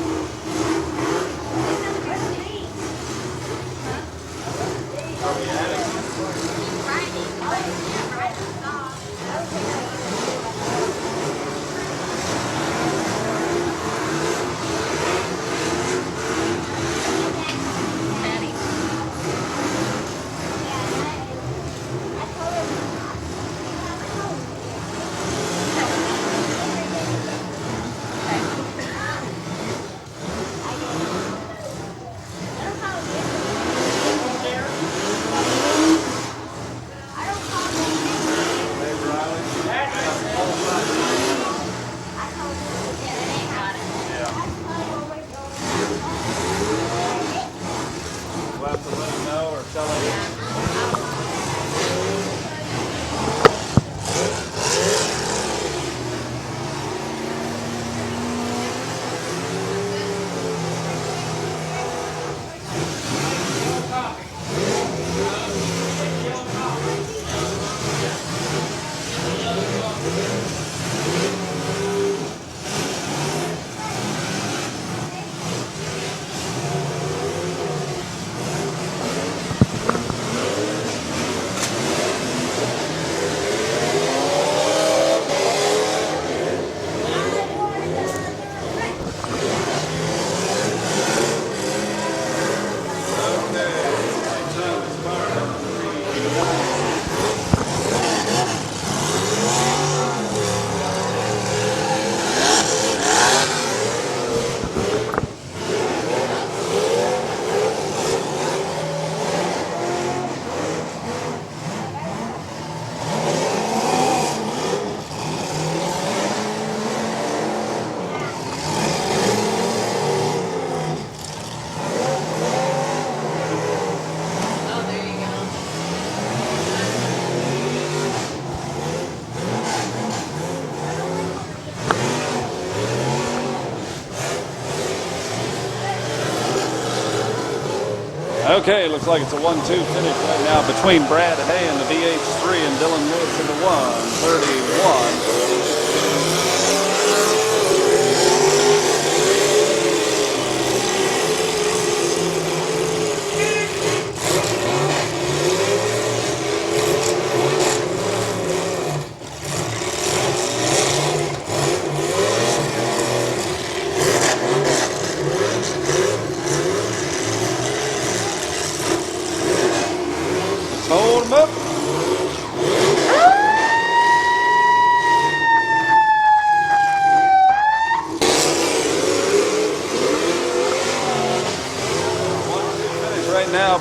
C: Okay, looks like it's a 1-2 finish right now between Brad Hay and the VH3 and Dylan Lewis in the 131.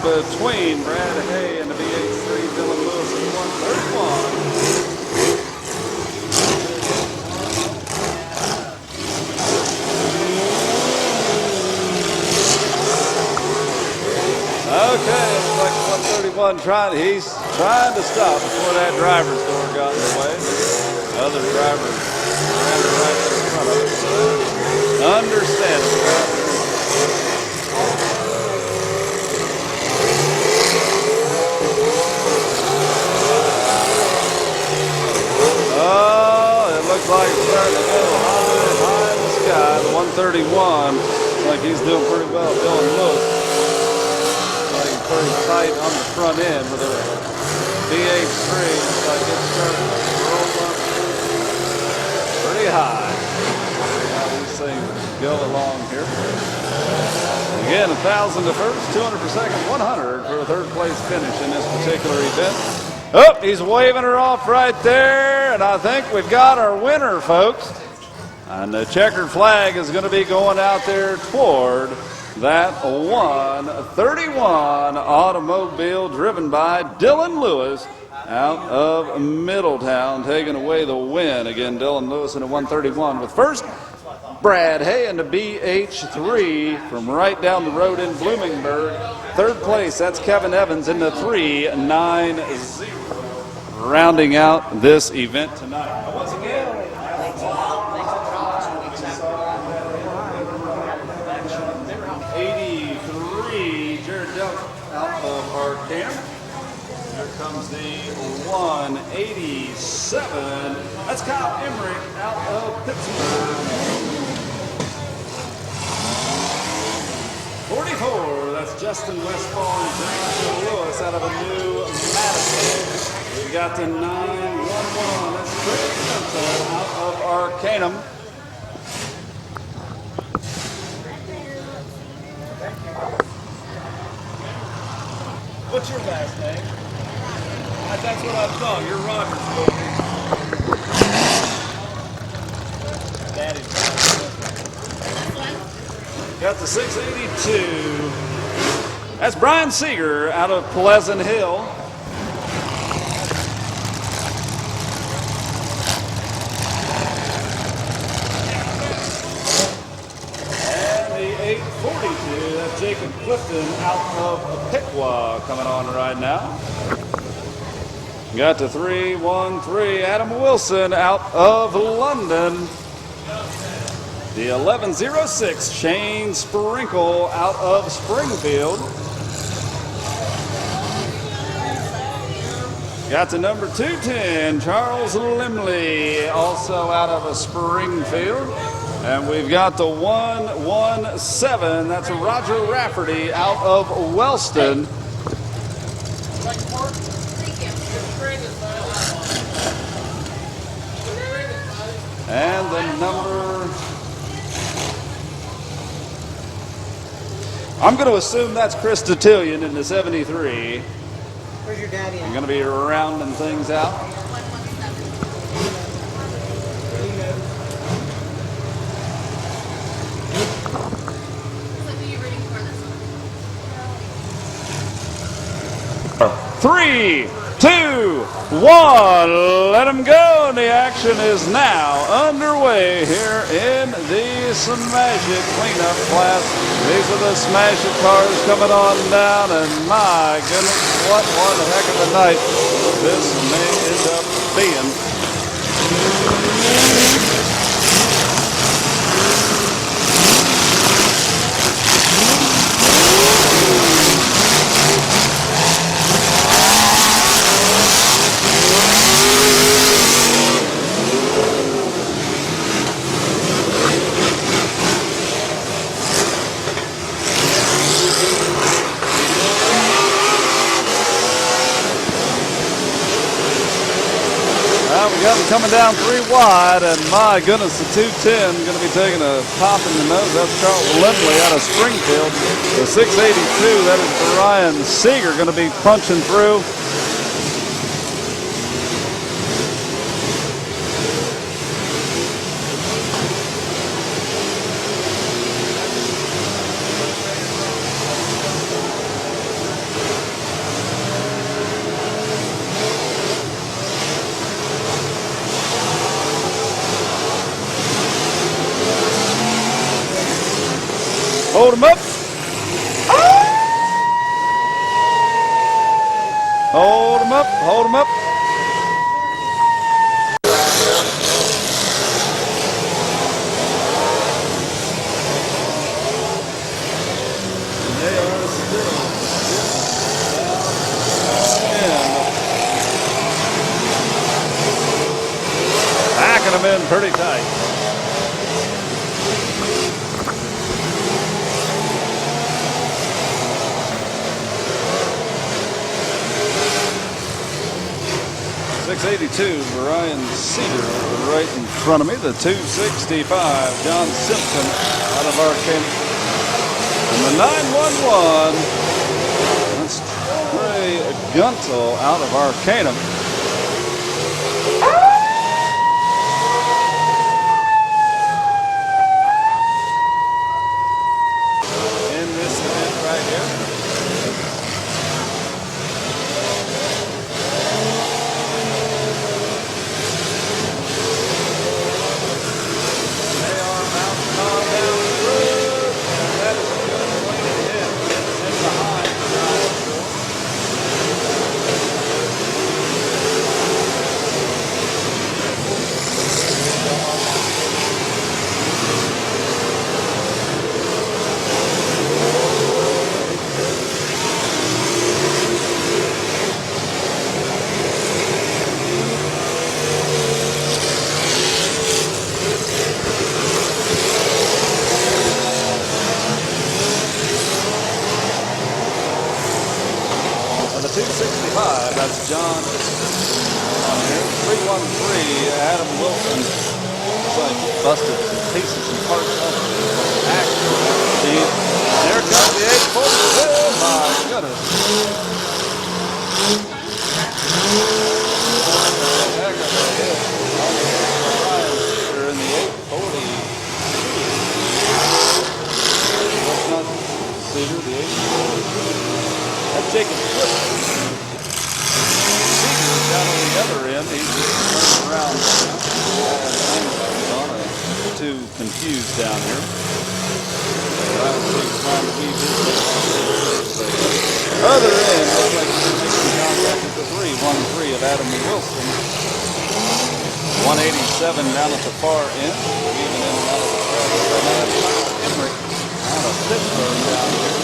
C: between Brad Hay and the BH3 Dylan Lewis at 131. Okay, looks like 131 he's trying to stop before that driver's door got in the way. Other drivers ran right in front of it. Understandable. Oh, it looks like it's starting to go high in the sky. The 131, looks like he's doing pretty well. Dylan Lewis, like pretty tight on the front end with a BH3. Looks like it's starting to roll up pretty high. How these things go along here. Again, 1,000 to first, 200 for second, 100 for a third place finish in this particular event. Oh, he's waving her off right there, and I think we've got our winner, folks. And the checkered flag is going to be going out there toward that 131 automobile driven by Dylan Lewis out of Middletown, taking away the win. Again, Dylan Lewis in a 131 with first Brad Hay in the BH3 from right down the road in Bloomingburg. Third place, that's Kevin Evans in the 390. Rounding out this event tonight. Once again, 83, Jared Delk out of Arkham. Here comes the 187. That's Kyle Emmerich out of Pittsburgh. 44, that's Justin Westfall and James Lewis out of a new Madison. We got the 911, that's Chris Spencer out of Arcanum. What's your last name? That's what I thought. You're Rogers, baby. That is got the 682. That's Brian Seeger out of Pleasant Hill. And the 842, that's Jacob Clifton out of Piqua coming on right now. Got the 313, Adam Wilson out of London. The 1106, Shane Sprinkle out of Springfield. Got the number 210, Charles Limley, also out of Springfield. And we've got the 117, that's Roger Rafferty out of Wellston. And the number... I'm going to assume that's Chris Detillion in the 73.
B: Where's your daddy at?
C: I'm going to be rounding things out. Three, 2, 1, let them go, and the action is now underway here in the Smash It cleanup class. These are the Smash It cars coming on down, and my goodness, what one heck of a night this may end up being. We got them coming down 3 wide, and my goodness, the 210 going to be taking a pop in the nose. That's Charles Limley out of Springfield. The 682, that is Brian Seeger going to be punching through. Hold him up. Hold him up. Hold him up. They are still packing them in pretty tight. .682 Brian Cedar right in front of me. The .265 John Simpson out of Arcane. And the 911 that's Trey Guntel out of Arcanum. In this event right here. That's John on here. 313 Adam Wilson. Looks like he busted some pieces and parts of the axle. There comes the 840. Oh my goodness. Heck of a hit. Brian Cedar in the 840. That's not Cedar, the 840. That's Jacob Clifton. Down on the other end, he's just turning around now. Too confused down here. Trying to weave his other end, looks like he's making contact with the 313 of Adam Wilson. 187 down at the far end. Weaving in and out of the crowd. Emmerich out of Pittsburgh down here.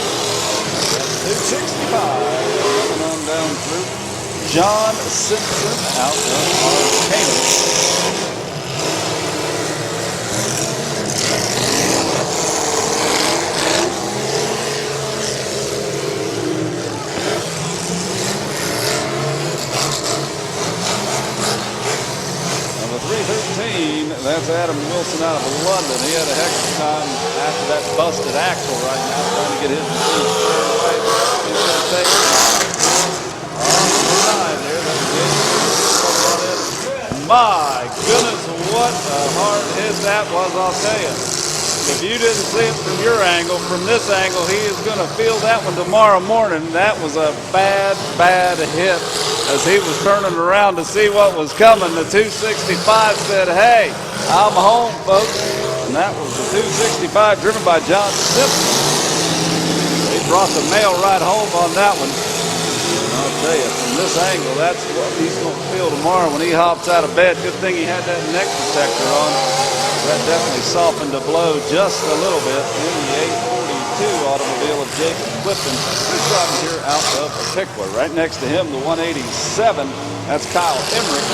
C: That's 265 coming on down through. John Simpson out of Arcanum. Number 313, that's Adam Wilson out of London. He had a heck of a time after that busted axle right now, trying to get his machine right. He's going to take my goodness, what a hard hit that was, I'll tell you. If you didn't see it from your angle, from this angle, he is going to feel that one tomorrow morning. That was a bad, bad hit as he was turning around to see what was coming. The 265 said, hey, I'm home, folks. And that was the 265 driven by John Simpson. He brought the mail right home on that one. I'll tell you, from this angle, that's what he's going to feel tomorrow when he hops out of bed. Good thing he had that neck protector on. That definitely softened the blow just a little bit in the 842 automobile of Jacob Clifton. He's driving here out of Pickler. Right next to him, the 187, that's Kyle Emmerich.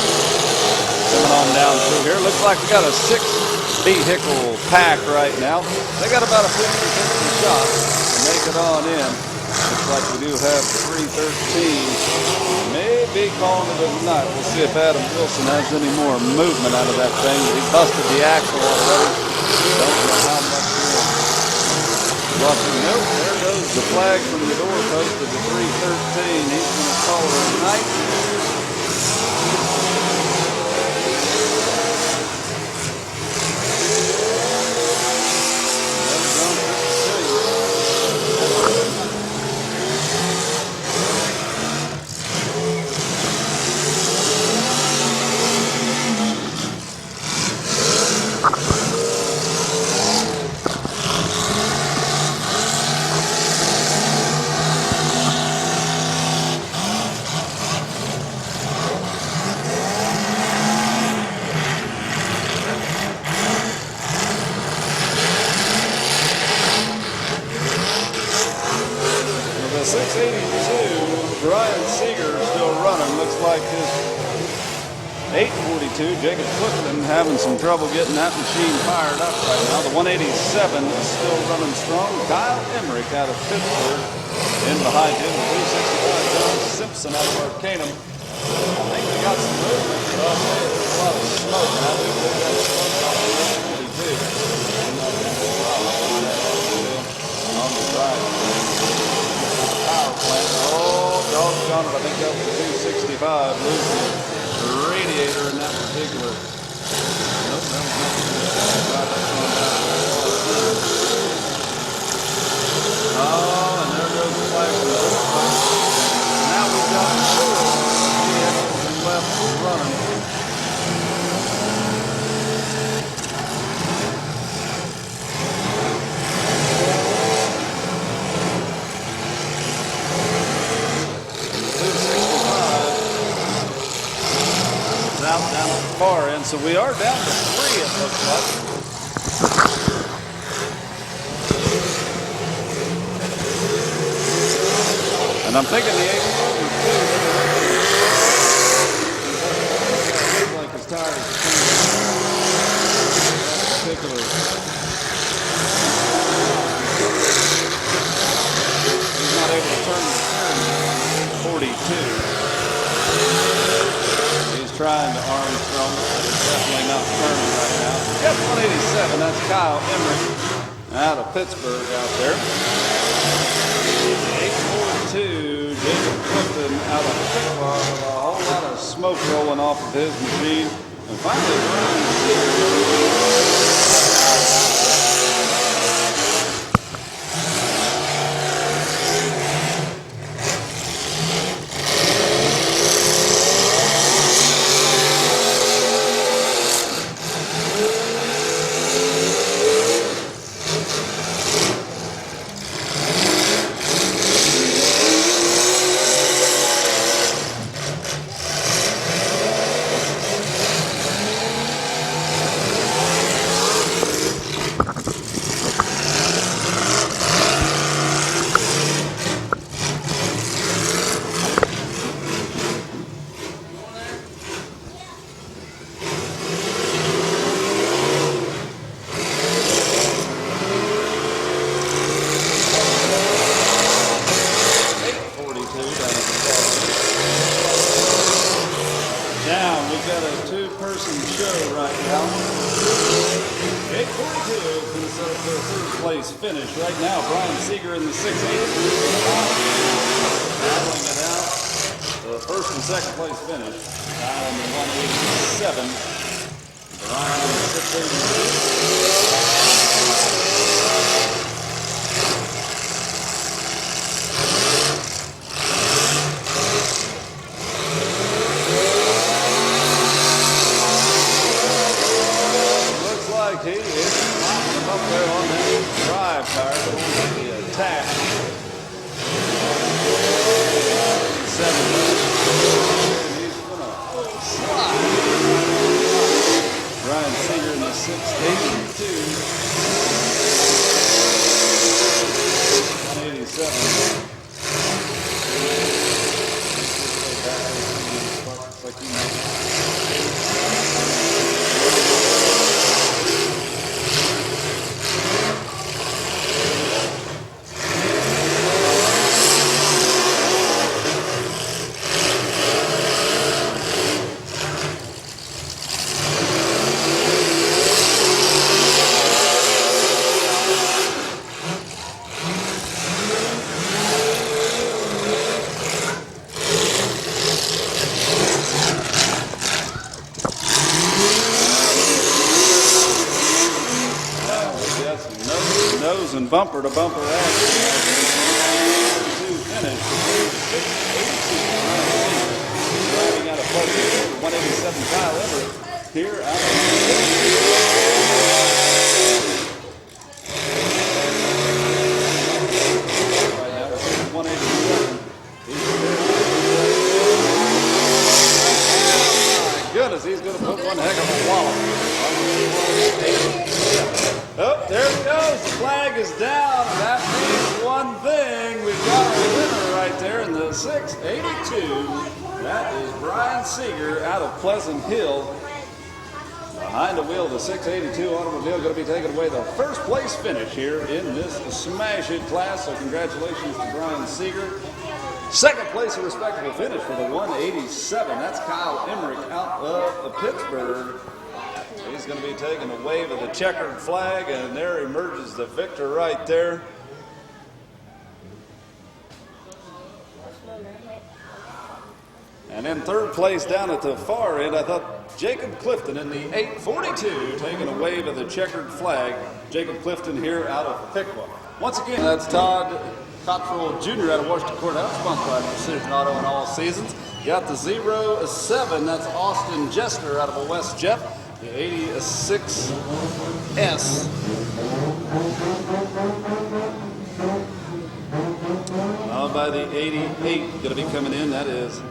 C: Coming on down through here. Looks like we got a 6-vehicle pack right now. They got about a 50-50 shot to make it on in. Looks like we do have 313. Maybe calling it a night. We'll see if Adam Wilson has any more movement out of that thing. He busted the axle already. Don't know how much more. Watching. Nope, there goes the flag from the doorpost of the 313. He's going to call it a night. like his 842, Jacob Clifton, having some trouble getting that machine fired up right now. The 187 is still running strong. Kyle Emmerich out of Pittsburgh in behind him. The 265, John Simpson out of Arcanum. I think we got some movement, but I'll tell you, there's a lot of smoke now. We've got smoke off the 142. On the side. Power plant. Oh, doggone it. I think that was the 265. Losing the radiator in that particular. Nope, that was not the 265. Oh, and there goes the flag. Now we've got four vehicles left running. Out down at the far end, so we are down to 3, it looks like. And I'm thinking the 842 looks like his tires particular. He's not able to turn the 42. Trying to Armstrong, but it's definitely not turning right now. Yep, 187, that's Kyle Emmerich out of Pittsburgh out there. 842, Jacob Clifton out of Pittsburgh with a whole lot of smoke rolling off of his machine. And finally, Brian Seeger. Finish right now. Brian Seeger in the 6-8. Battling it out. The first and second place finish. Kyle in the 187. Brian in the 680. Looks like he is mopping him up there on that drive tire, but won't be attacked. 7. He's gonna slide. Brian Seeger in the 682. 187. Looks like he might. And bumper to bumper action. Finish. Driving out of focus. 187 Kyle Emmerich here out of right now. 187. My goodness, he's going to put one heck of a wallop. Oh, there it goes. The flag is down. That means one thing. We've got a winner right there. there in the 682. That is Brian Seeger out of Pleasant Hill. Behind the wheel of the 682 automobile, going to be taking away the first place finish here in this Smash It class. So congratulations to Brian Seeger. Second place, a respectable finish for the 187. That's Kyle Emmerich out of Pittsburgh. He's going to be taking a wave of the checkered flag, and there emerges the victor right there. And in third place down at the far end, I thought Jacob Clifton in the 842 taking a wave of the checkered flag. Jacob Clifton here out of Piqua. Once again, that's Todd Cottrell Jr. out of Washington Courthouse, sponsored by Precision Auto in all seasons. Got the 07, that's Austin Jester out of West Jeff. The 86S. By the 88, going to be coming in, that is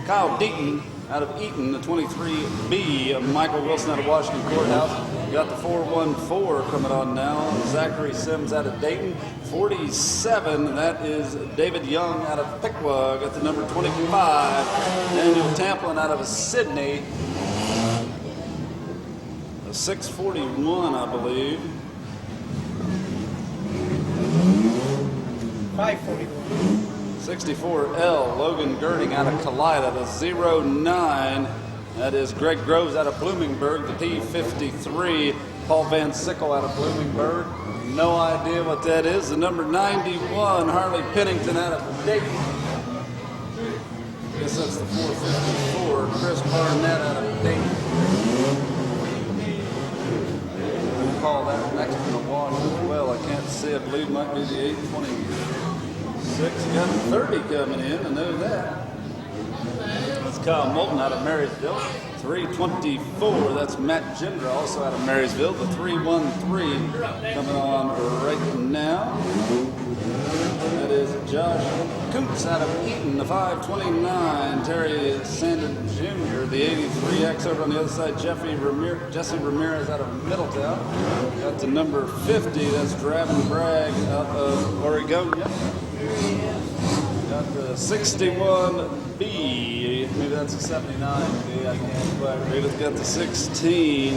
C: Kyle Deaton out of Eaton, the 23B. Michael Wilson out of Washington Courthouse. Got the 414 coming on now. Zachary Sims out of Dayton. 47, that is David Young out of Piqua. Got the number 25. Daniel Tamplin out of Sydney. The 641, I believe.
B: 541.
C: 64L, Logan Girding out of Kalida. The 09, that is Greg Groves out of Bloomingburg. The P53, Paul Van Sickle out of Bloomingburg. No idea what that is. The number 91, Harley Pennington out of Dayton. I guess that's the 454, Chris Barnett out of Dayton. We'll call that next one a wash as well. I can't see. I believe it might be the 826. Got 30 coming in, I know that. That's Kyle Moulton out of Marysville. 324, that's Matt Gendra, also out of Marysville. The 313 coming on right now. That is Josh Coots out of Eaton. The 529, Terry Sandin Jr. The 83X over on the other side, Jesse Ramirez out of Middletown. Got the number 50, that's Draven Bragg out of Oregon. Got the 61B, maybe that's a 79B, I can't quite read it. Got the 16.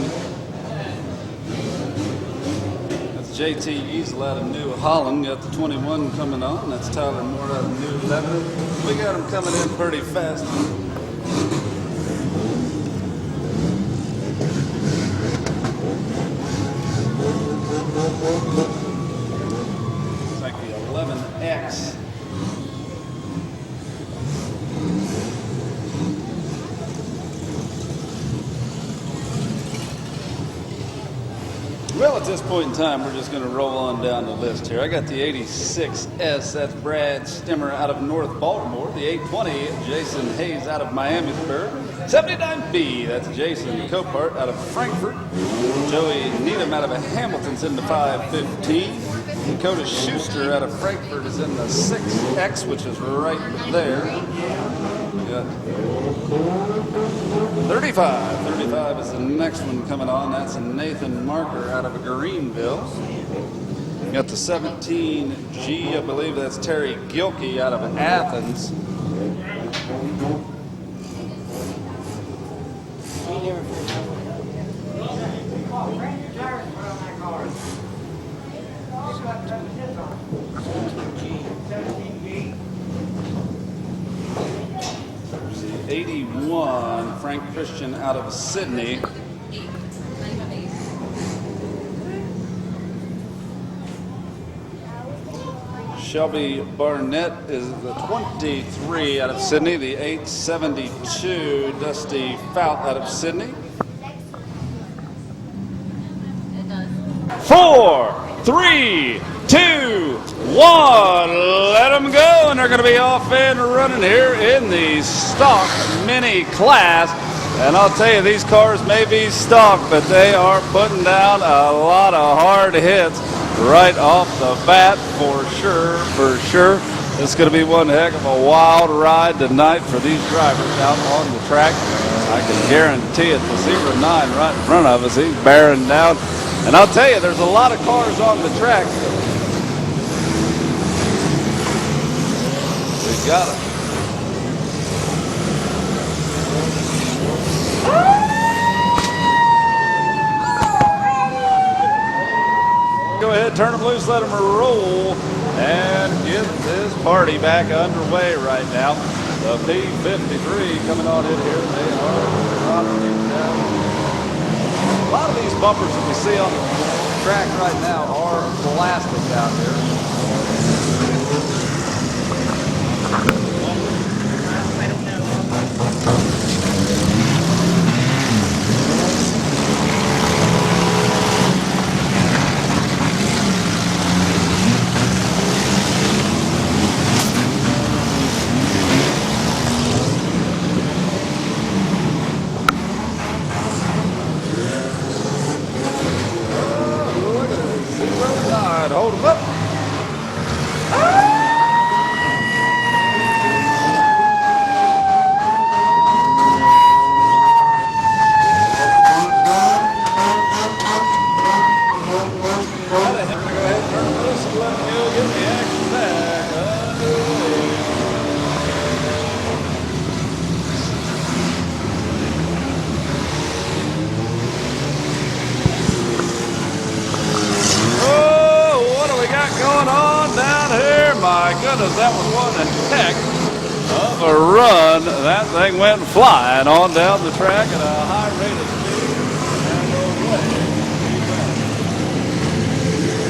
C: That's JT Easel out of New Holland. Got the 21 coming on. That's Tyler Moore out of New Lebanon. We got them coming in pretty fast. It's like the 11X. Well, at this point in time, we're just going to roll on down the list here. I got the 86S, that's Brad Stimmer out of North Baltimore. The 820, Jason Hayes out of Miamisburg. 79B, that's Jason Copart out of Frankfurt. Joey Needham out of Hamilton's in the 515. Dakota Schuster out of Frankfurt is in the 6X, which is right there. Got 35 is the next one coming on. That's Nathan Marker out of Greenville. Got the 17G, I believe that's Terry Gilkey out of Athens. There's the 81, Frank Christian out of Sydney. Shelby Barnett is the 23 out of Sydney. The 872, Dusty Fout out of Sydney. 4, 3, 2, 1. Let them go, and they're going to be off and running here in the stock mini class. And I'll tell you, these cars may be stock, but they are putting down a lot of hard hits right off the bat, for sure, for sure. It's going to be one heck of a wild ride tonight for these drivers out on the track. I can guarantee it. The 09 right in front of us, he's bearing down. And I'll tell you, there's a lot of cars on the track. got it. Go ahead, turn them loose, let them roll, and get this party back underway right now. The P53 coming on in here. They are dropping it down. A lot of these bumpers that we see on the track right now are plastic out here. Hold them up. My goodness, that was one heck of a run. That thing went flying on down the track at a high rate of speed. And away.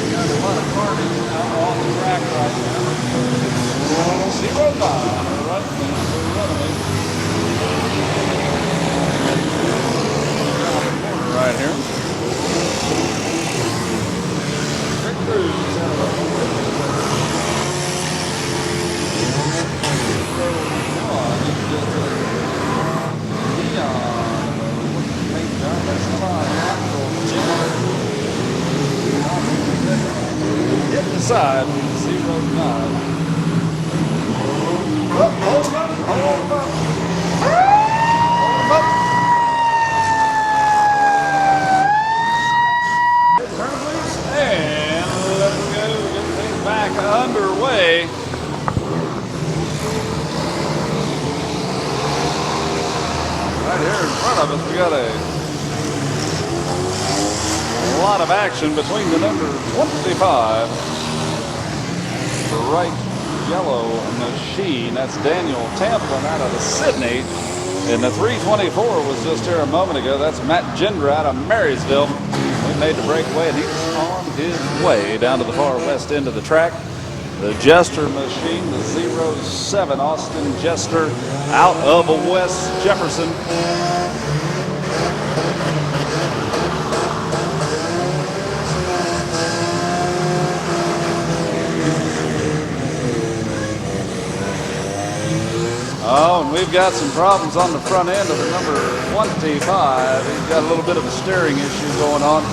C: Got a lot of carnage out on the track right now. 0-5 right now for running. Corner right here. Rick Cruz out of the hit the side, 0-9. Hold him up, hold him up. Turn loose and let's go get things back underway. Right here in front of us, we got a lot of action between the number 25, the right yellow machine. That's Daniel Tamplin out of the Sydney. And the 324 was just here a moment ago. That's Matt Gendra out of Marysville. We made the breakaway, and he's on his way down to the far west end of the track. The Jester machine, the 07 Austin Jester out of West Jefferson. Oh, and we've got some problems on the front end of the number 25. He's got a little bit of a steering issue going on.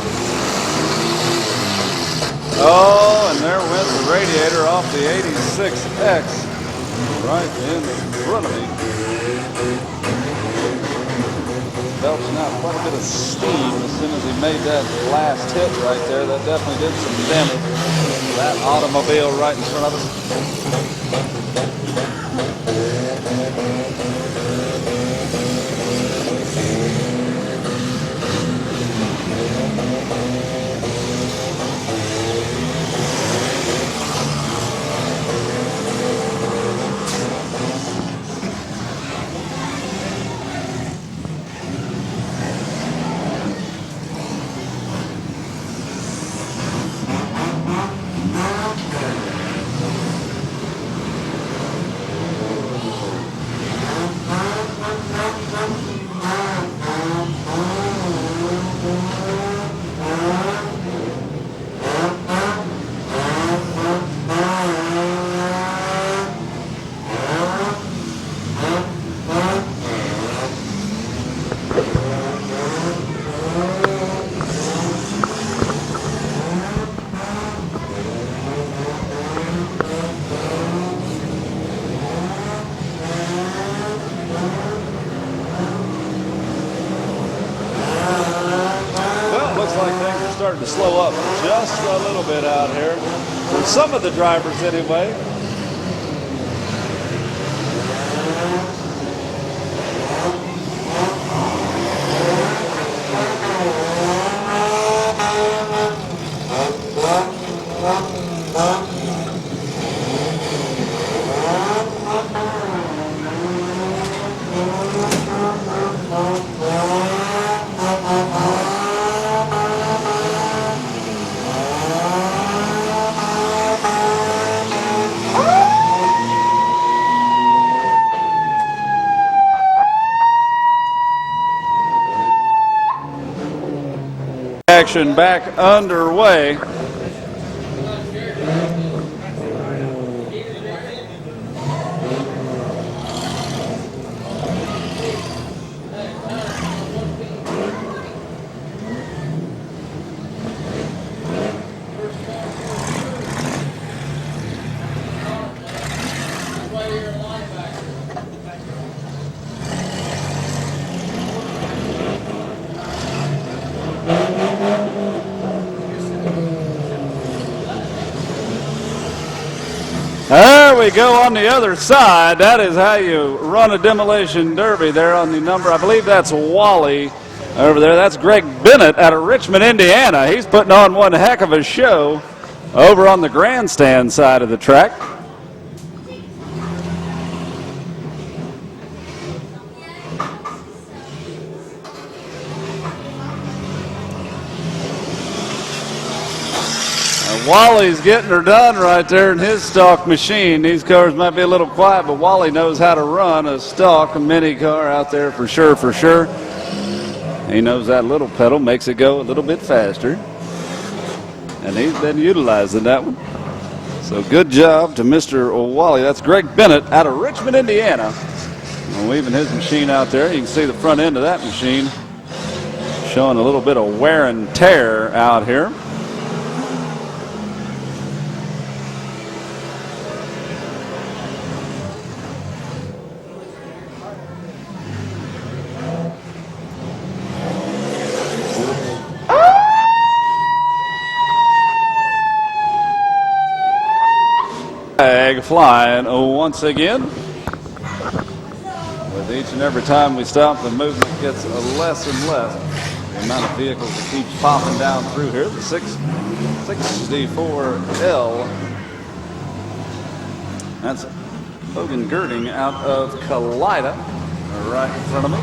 C: Oh, and there went the radiator off the 86X right in front of me. Belching out quite a bit of steam as soon as he made that last hit right there. That definitely did some damage to that automobile right in front of us. Starting to slow up just a little bit out here for some of the drivers anyway. Action back underway. There we go on the other side. That is how you run a demolition derby there on the number. I believe that's Wally over there. That's Greg Bennett out of Richmond, Indiana. He's putting on one heck of a show over on the grandstand side of the track. Wally's getting her done right there in his stock machine. These cars might be a little quiet, but Wally knows how to run a stock mini car out there for sure, for sure. He knows that little pedal makes it go a little bit faster. And he's been utilizing that one. So good job to Mr. Wally. That's Greg Bennett out of Richmond, Indiana. And weaving his machine out there. You can see the front end of that machine showing a little bit of wear and tear out here. Flag flying once again. With each and every time we stop, the movement gets less and less. The amount of vehicles that keeps popping down through here. The 664L. That's Logan Girding out of Kalida, right in front of me.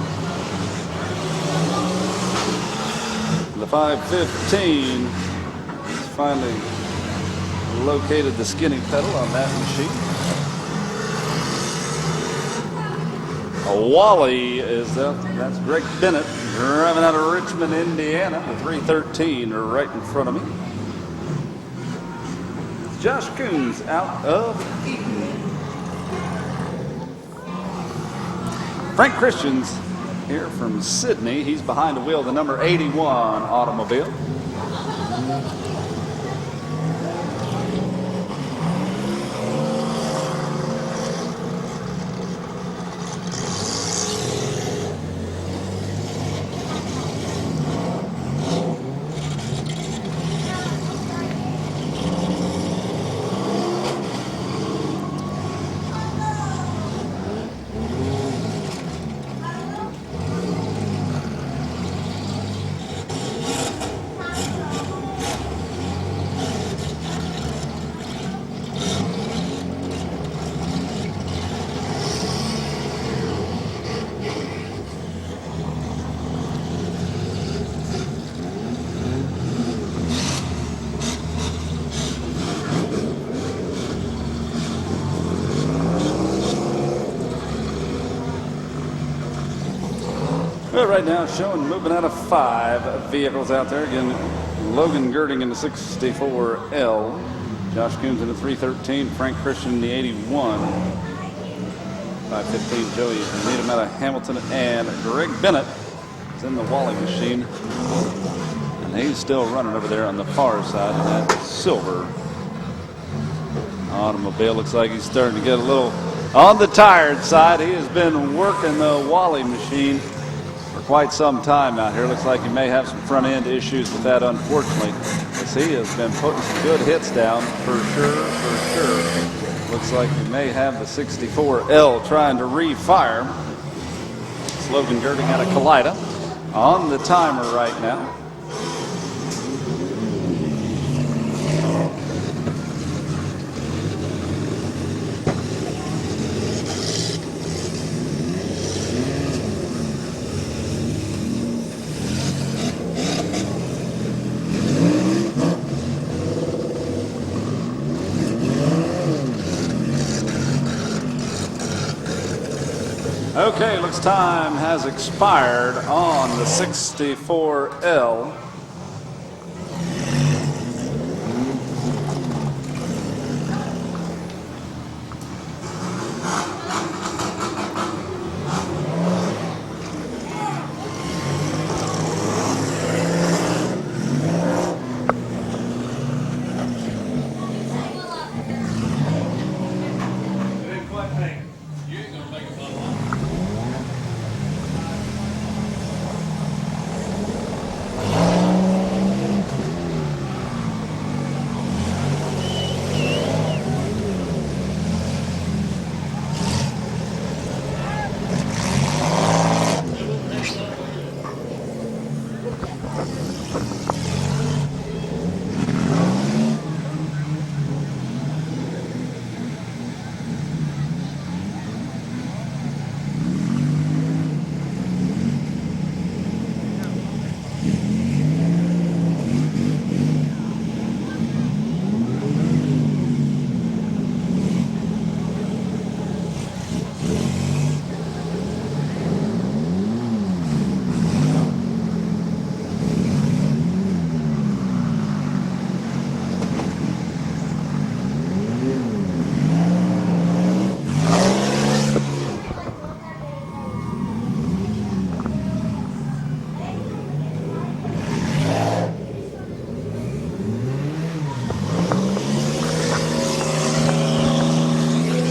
C: The 515 is finally located the skinny pedal on that machine. Wally is that's Greg Bennett driving out of Richmond, Indiana. The 313 right in front of me. Josh Coons out of Eaton. Frank Christian's here from Sydney. He's behind the wheel of the number 81 automobile. Well, right now showing moving out of 5 vehicles out there. Again, Logan Girding in the 64L. Josh Coons in the 313. Frank Christian in the 81. 515 Joey Needham out of Hamilton. And Greg Bennett is in the Wally machine. And he's still running over there on the far side of that silver automobile. Looks like he's starting to get a little on the tired side. He has been working the Wally machine for quite some time out here. Looks like he may have some front end issues with that, unfortunately, as he has been putting some good hits down for sure. Looks like he may have the 64L trying to refire. It's Logan Girding out of Kalida on the timer right now. Okay, looks time has expired on the 64L.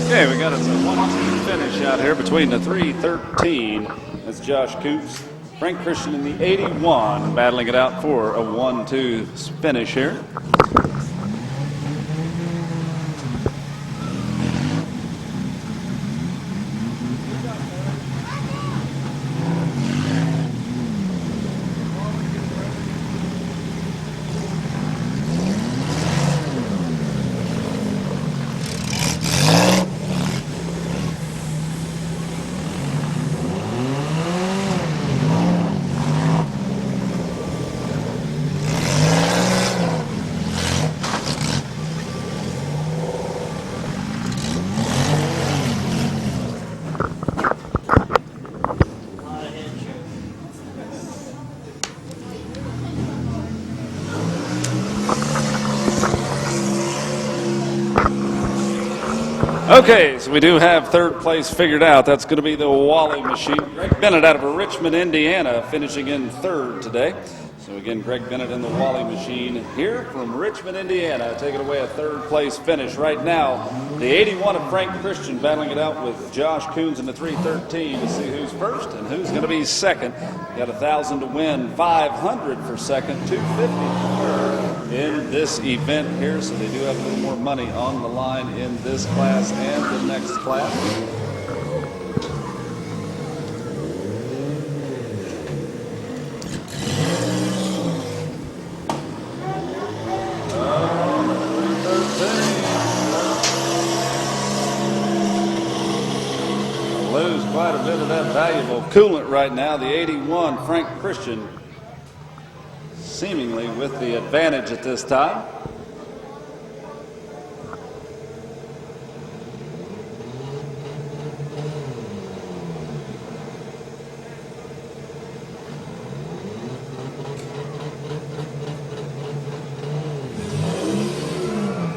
C: Okay, we got a 1-2 finish out here between the 313. That's Josh Coops. Frank Christian in the 81, battling it out for a 1-2 finish here. Okay, so we do have third place figured out. That's going to be the Wally machine. Greg Bennett out of Richmond, Indiana, finishing in third today. So again, Greg Bennett in the Wally machine here from Richmond, Indiana, taking away a third place finish. Right now, the 81 of Frank Christian battling it out with Josh Coons in the 313 to see who's first and who's going to be second. Got 1,000 to win, 500 for second, 250 for third in this event here. So they do have a little more money on the line in this class and the next class. Lose quite a bit of that valuable coolant right now. The 81, Frank Christian, seemingly with the advantage at this time.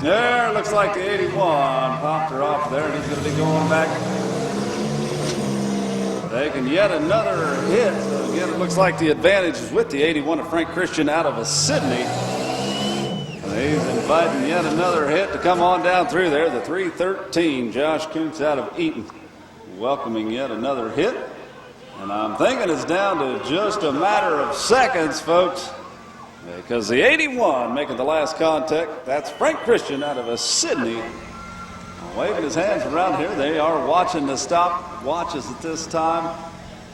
C: There, looks like the 81 popped her off there, and he's going to be going back. Taking yet another hit. So again, it looks like the advantage is with the 81 of Frank Christian out of a Sydney. He's inviting yet another hit to come on down through there. The 313, Josh Kuntz out of Eaton, welcoming yet another hit. And I'm thinking it's down to just a matter of seconds, folks, because the 81 making the last contact, that's Frank Christian out of a Sydney. Waving his hands around here. They are watching the stopwatches at this time.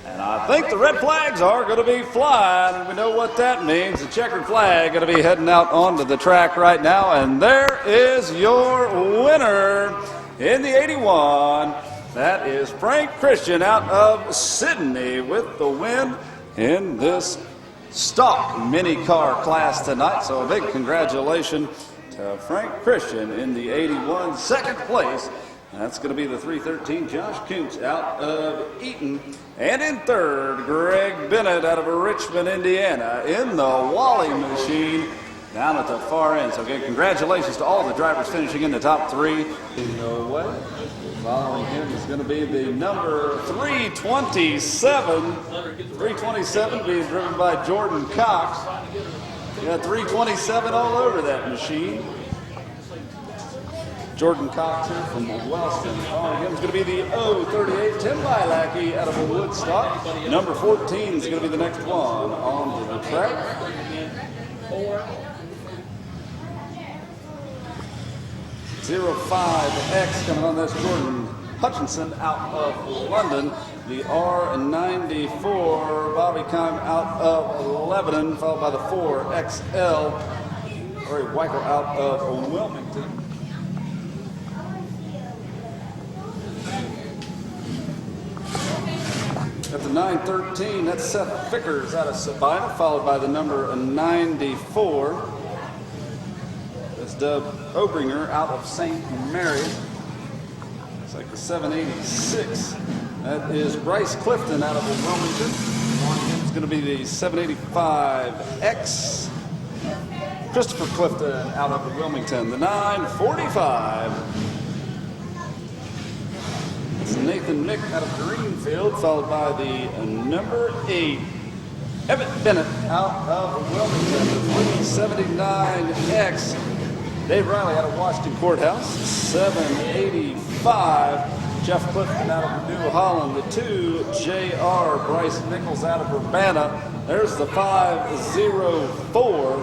C: And I think the red flags are going to be flying. We know what that means. The checkered flag going to be heading out onto the track right now. And there is your winner in the 81. That is Frank Christian out of Sydney with the win in this stock mini car class tonight. So a big congratulations to Frank Christian in the 81, second place That's going to be the 313, Josh Koontz out of Eaton. And in third, Greg Bennett out of Richmond, Indiana, in the Wally machine down at the far end. So again, congratulations to all the drivers finishing in the top three. No way. Following him is going to be the number 327. 327 being driven by Jordan Cox. You got 327 all over that machine. Jordan Cox here from Wellston. Following him is going to be the 038, Tim Bilackey out of Woodstock. Number 14 is going to be the next one on the track. .05X coming on, that's Jordan Hutchinson out of London. The R94, Bobby Kime out of Lebanon, followed by the 4XL, Rory Weichel out of Wilmington. At the 913, that's Seth Vickers out of Sabina, followed by the number 94. That's Doug Obringer out of St. Mary. It's like the 786. That is Bryce Clifton out of Wilmington. It's going to be the 785X. Christopher Clifton out of Wilmington. The 945. It's Nathan Mick out of Greenfield, followed by the number 8. Evan Bennett out of Wilmington. The 379X. Dave Riley out of Washington Courthouse, 785. Jeff Clifton out of New Holland, the 2 JR. Bryce Nichols out of Urbana. There's the 504.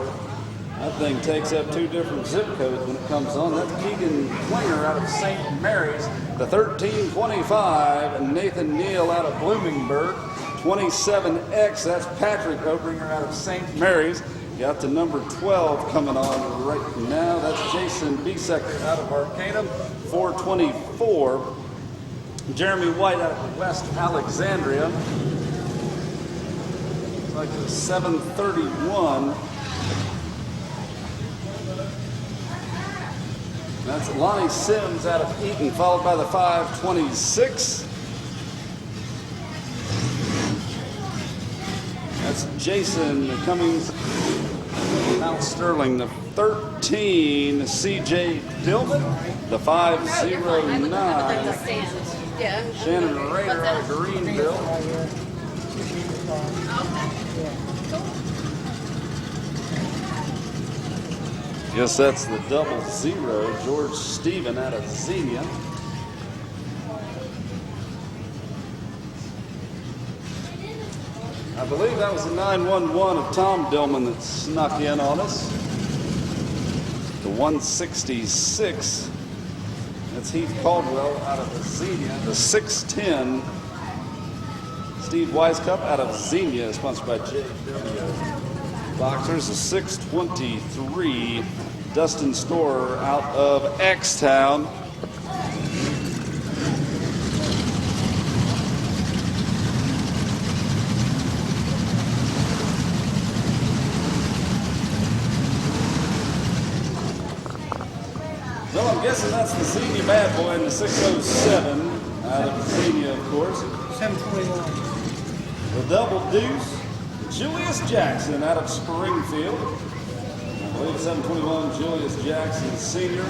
C: That thing takes up 2 different zip codes when it comes on. That's Keegan Klinger out of St. Mary's, the 1325. And Nathan Neal out of Bloomingburg, 27X. That's Patrick Obringer out of St. Mary's. Got the number 12 coming on right now. That's Jason Biesecker out of Arcanum, 424. Jeremy White out of West Alexandria. It's like the 731. That's Lonnie Sims out of Eaton, followed by the 526. That's Jason Cummings, Mount Sterling, the 13, CJ Dillman, the 509, Shannon Rader out of Greenville. Guess that's the 00, George Stephen out of Xenia. I believe that was the 911 of Tom Dillman that snuck in on us. The 166. That's Heath Caldwell out of Xenia. The 610. Steve Weiskup out of Xenia, sponsored by JW Boxers. The 623. Dustin Storer out of X-Town. Well, I'm guessing that's the Xenia bad boy in the 607 out of Xenia, of course.
B: 721.
C: The double deuce, Julius Jackson out of Springfield. I believe 721, Julius Jackson Sr.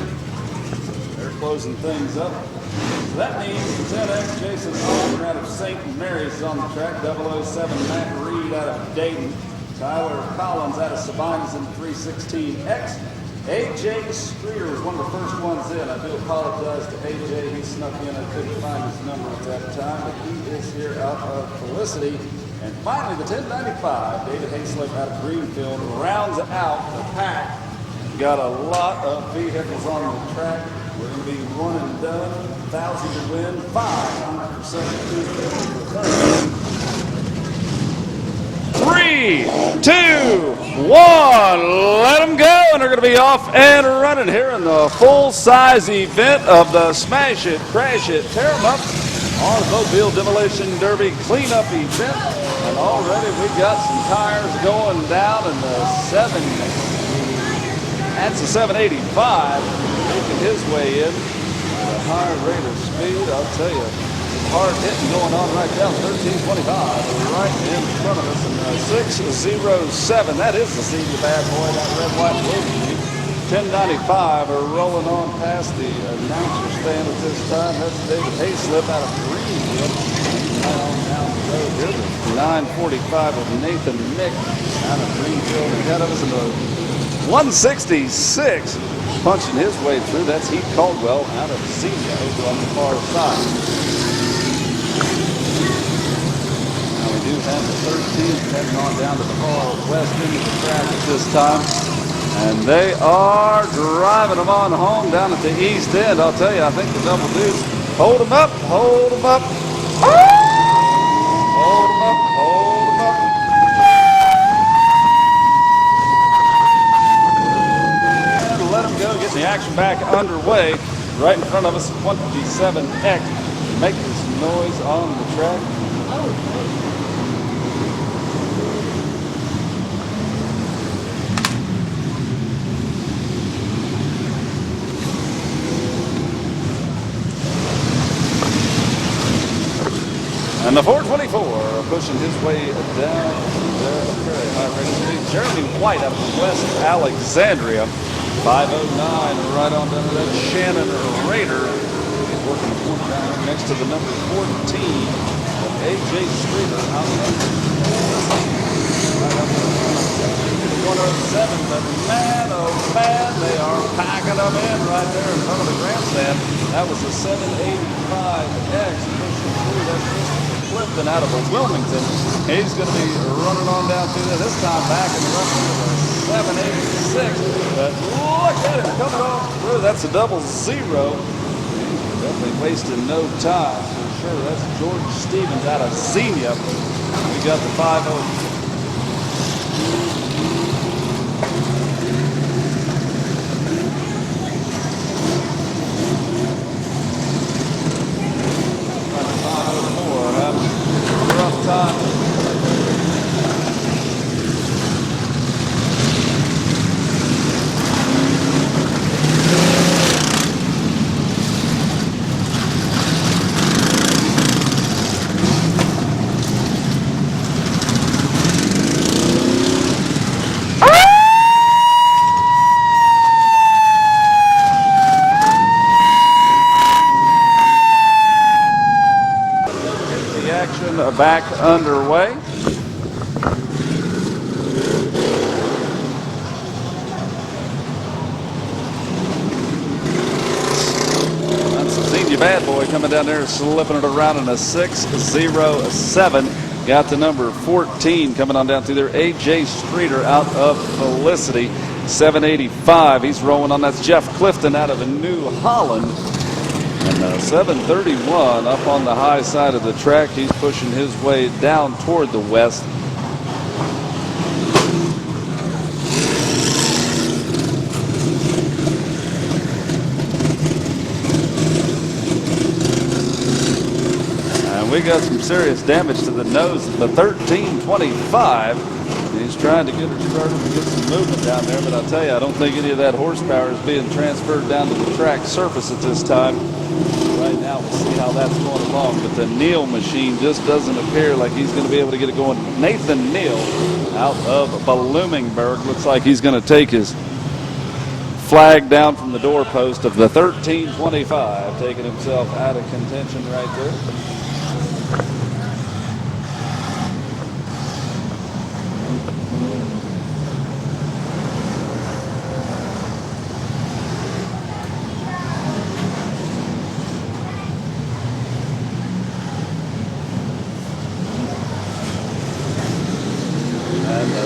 C: They're closing things up. So that means the 10X, Jason Oliver out of St. Mary's is on the track. 007, Matt Reed out of Dayton. Tyler Collins out of Sabina's in the 316X. AJ Streeter was one of the first ones in. I do apologize to AJ. He snuck in. I couldn't find his number at that time, but he is here out of Felicity. And finally, the 1095, David Hayslip out of Greenfield, rounds out the pack. Got a lot of vehicles on the track. We're going to be one and done. 1,000 to win, 500% to 3, 2, 1, let them go, and they're going to be off and running here in the full-size event of the Smash It, Crash It, Tear 'em Up Automobile Demolition Derby Cleanup event. And already we got some tires going down in the 7. That's the 785 making his way in. The high rate of speed. I'll tell you, hard hitting going on right down 1325 right in front of us. And 607, that is the senior bad boy, that red, white, and blue. 1095 are rolling on past the announcer stand at this time. That's David Hayslip out of Greenwood. Right on down the road here. The 945 of Nathan Nick out of Greenfield ahead of us in the 166 punching his way through. That's Heath Caldwell out of Xenia over on the far side. Now we do have the 13th heading on down to the far west end of the track at this time. And they are driving them on home down at the east end. I'll tell you, I think the Double Deuce. Hold them up, hold them up. Hold them up, hold them up. And let them go, getting the action back underway. Right in front of us, 27X. Making some noise on the track. And the 424 pushing his way down there, very high rate of speed. Jeremy White out of West Alexandria, 509, right on down to that Shannon Raider. He's working the point down there next to the number 14 of A.J. Streeter out there. Right up to 107, but man, oh man, they are packing them in right there in front of the grandstand. That was a 785X pushing through that Clifton out of Wilmington. He's going to be running on down through there, this time back in the run to the 786. But look at him coming on through. That's a double zero. Definitely wasting no time for sure. That's George Stevens out of Xenia. We got the 5-0. Back underway. That's the Xenia bad boy coming down there, slipping it around in a 607. Got the number 14 coming on down through there. A.J. Streeter out of Felicity, 785. He's rolling on. That's Jeff Clifton out of New Holland. And 731 up on the high side of the track. He's pushing his way down toward the west. And we got some serious damage to the nose of the 1325. He's trying to get her started to get some movement down there, but I'll tell you, I don't think any of that horsepower is being transferred down to the track surface at this time. Right now, we'll see how that's going along, but the Neal machine just doesn't appear like he's going to be able to get it going. Nathan Neal out of Bloomingburg looks like he's going to take his flag down from the doorpost of the 1325, taking himself out of contention right there.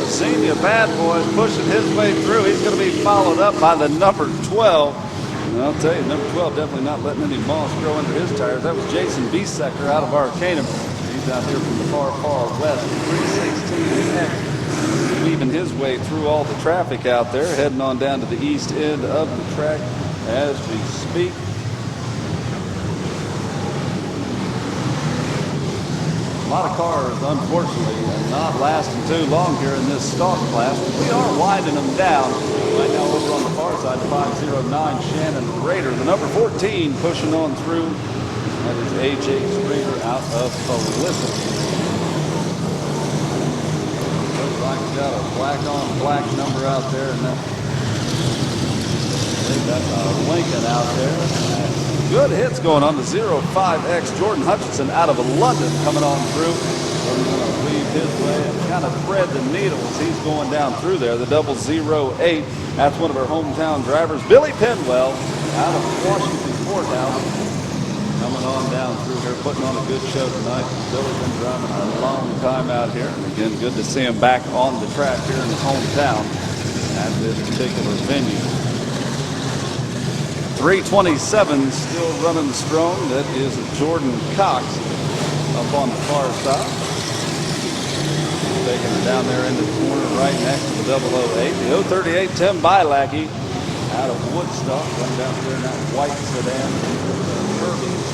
C: Xenia bad boy is pushing his way through. He's going to be followed up by the number 12. And I'll tell you, number 12 definitely not letting any moss grow under his tires. That was Jason Biesecker out of Arcanum. He's out here from the far, far west. 316X weaving his way through all the traffic out there, heading on down to the east end of the track as we speak. A lot of cars, unfortunately, not lasting too long here in this stock class. We are winding them down. Right now over on the far side, 509 Shannon Rader. The number 14 pushing on through. That is A.J. Streeter out of Felicity. Looks like he's got a black on black number out there. And that, I think that's a Lincoln out there. Good hits going on the 05X. Jordan Hutchinson out of London coming on through. We're going to weave his way and kind of thread the needle as he's going down through there. The 008. That's one of our hometown drivers, Billy Penwell, out of Washington Courthouse. Coming on down through here, putting on a good show tonight. Billy's been driving a long time out here. And again, good to see him back on the track here in his hometown at this particular venue. 327 still running strong. That is Jordan Cox up on the far side. Taking it down there into the corner right next to the 008. The 038 Tim Bilackey out of Woodstock. Running down there in that white sedan. Kirby's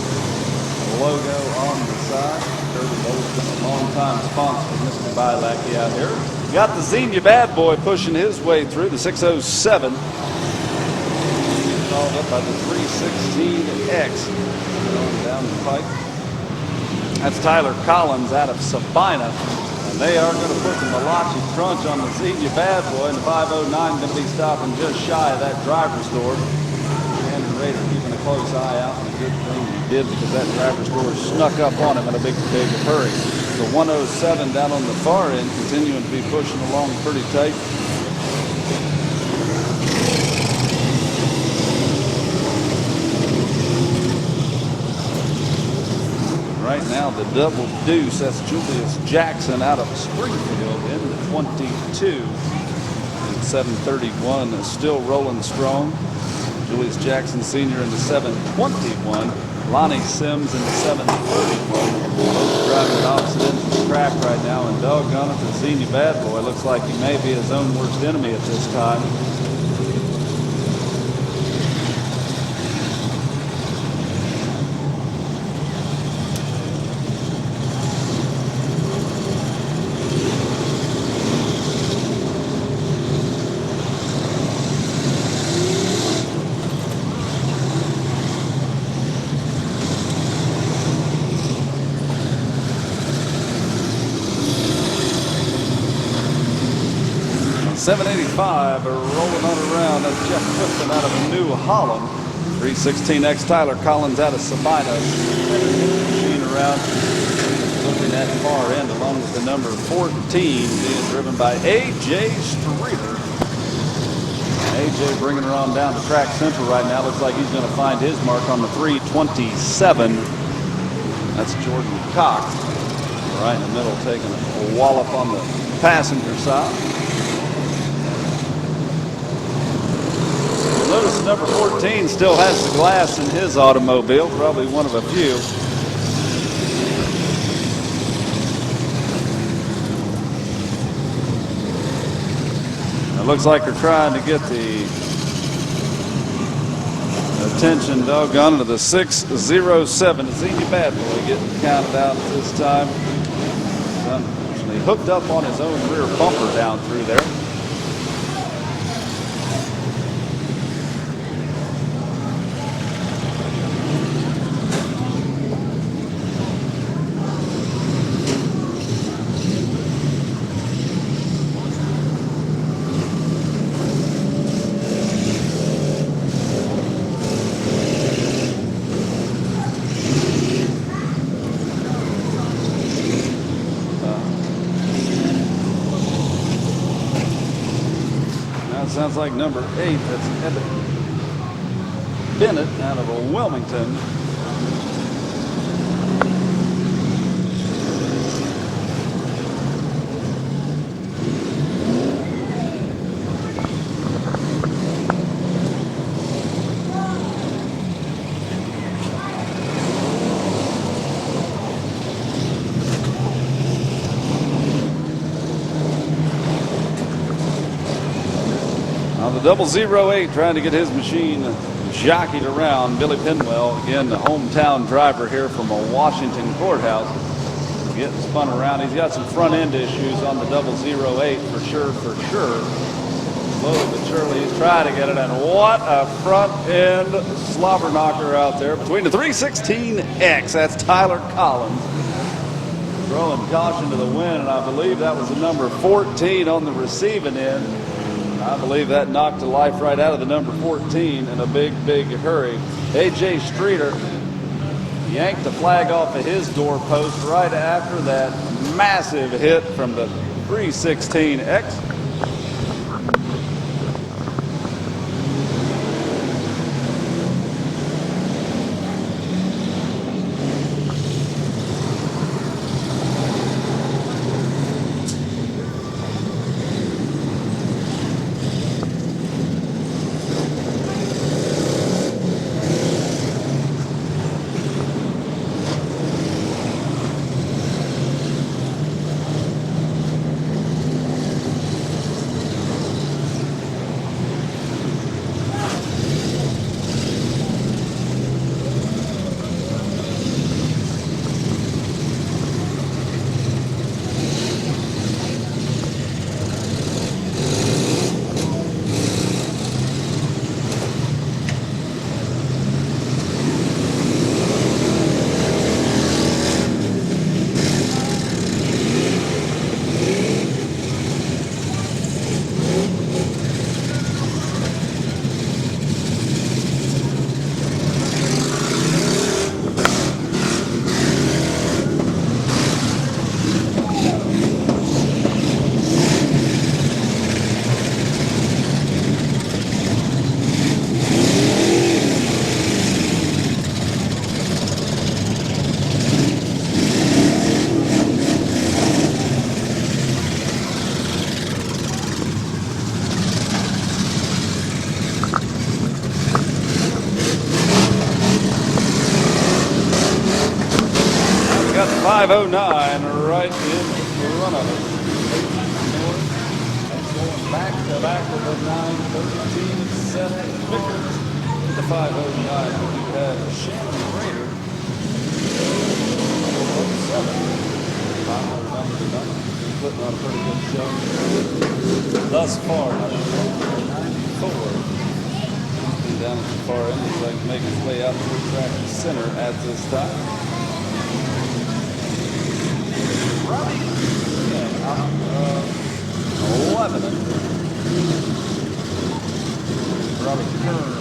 C: logo on the side. Kirby's always been a long-time sponsor of Mr. Bilackey out here. Got the Xenia Bad Boy pushing his way through the 607. Followed up by the 316X going down the pipe. That's Tyler Collins out of Sabina. And they are going to put the Malachi crunch on the Xenia Bad Boy. And the 509 going to be stopping just shy of that driver's door. Shannon Rader keeping a close eye out. And a good thing he did because that driver's door snuck up on him in a big hurry. The 107 down on the far end continuing to be pushing along pretty tight. Right now, the double deuce, that's Julius Jackson out of Springfield in the 22. And 731 is still rolling strong. Julius Jackson Sr. in the 721. Lonnie Sims in the 731. Both driving opposite ends of the track right now. And doggone it, the Xenia Bad Boy looks like he may be his own worst enemy at this time. .785 rolling on around. That's Jeff Clifton out of New Holland. 316X Tyler Collins out of Sabina. Machine around. Looking at far end along with the number 14 being driven by A.J. Streeter. A.J. bringing her on down to track central right now. Looks like he's going to find his mark on the 327. That's Jordan Cox. Right in the middle taking a wallop on the passenger side. Notice the number 14 still has the glass in his automobile, probably one of a few. It looks like they're trying to get the attention, doggone it, of the 607. The Xenia Bad Boy getting counted out this time. He's unfortunately hooked up on his own rear bumper down through there. Sounds like number 8. That's Evan Bennett out of Wilmington. The 008 trying to get his machine jockeyed around. Billy Penwell, again, the hometown driver here from a Washington Courthouse. getting spun around. He's got some front end issues on the 008 for sure. Slowly but surely he's trying to get it, and what a front end slobber knocker out there between the 316X. That's Tyler Collins throwing caution to the wind, and I believe that was the number 14 on the receiving end. I believe that knocked the life right out of the number 14 in a big hurry. A.J. Streeter yanked the flag off of his doorpost right after that massive hit from the 316X. Got 509 right in front of it. That's going back to back with the 913 Seth Vickers. The 509 you had Shannon Raider. 509 putting on a pretty good show thus far. 94. Down at the far end, looks like making his way out to the track center at this time. Robbie, 11. Robbie Kern.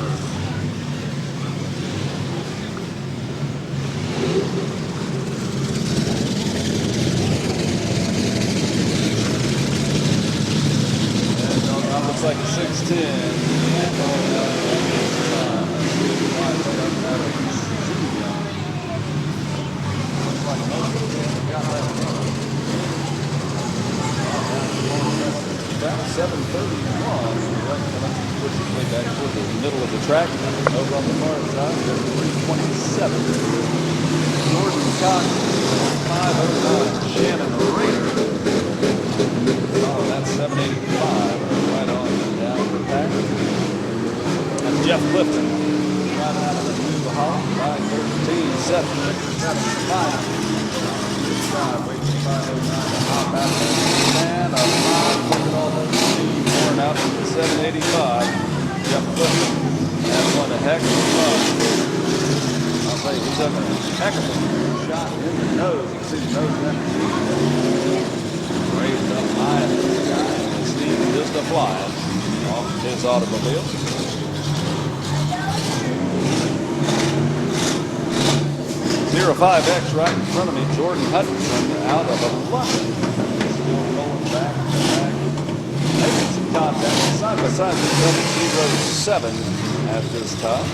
C: That looks like a 610. About 7:31. Push his way back toward the middle of the track. Over on the far side, there's 327. Jordan Cox, 509. Shannon Raider. Oh, that's 785. Right on down the pack. And Jeff Clifton. Right out of the new Holland. 513. Seth Vickers. 5. Wait for 509 to hop out there. And a 5 looking all the worn out to the 785. Jeff Clifton. That's one a heck of a run. I'll say he took a heck of a shot in the nose. You can see the nose of that machine. Raised up high in the sky and steam just a flying off his automobile. 05X right in front of me, Jordan Hutchinson out of 11. Still rolling back to back. Making some contact side by side with 707 at this time.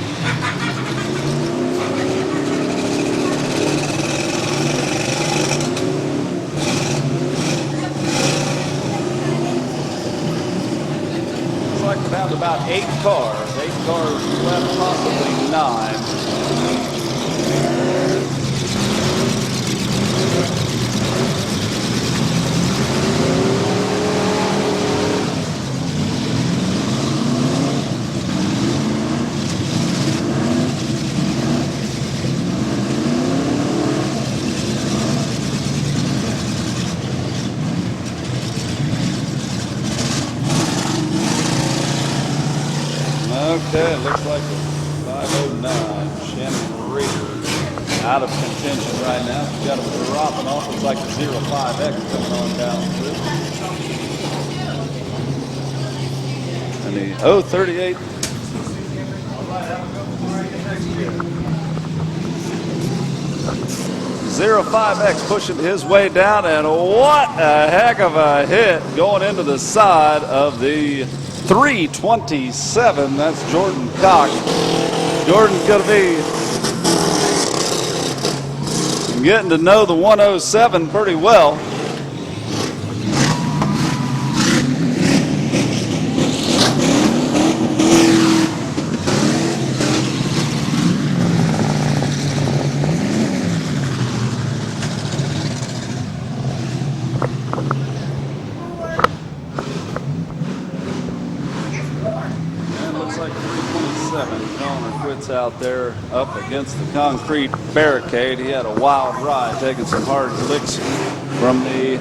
C: Looks like we're down to about 8 cars. 8 cars left, possibly 9. 509, Shannon Raider out of contention right now. She's got him dropping off. Looks like the 05X coming on down through. And the 038. 05X pushing his way down, and what a heck of a hit going into the side of the 327. That's Jordan Cox. Jordan's going to be getting to know the 107 pretty well. Out there up against the concrete barricade. He had a wild ride, taking some hard licks from the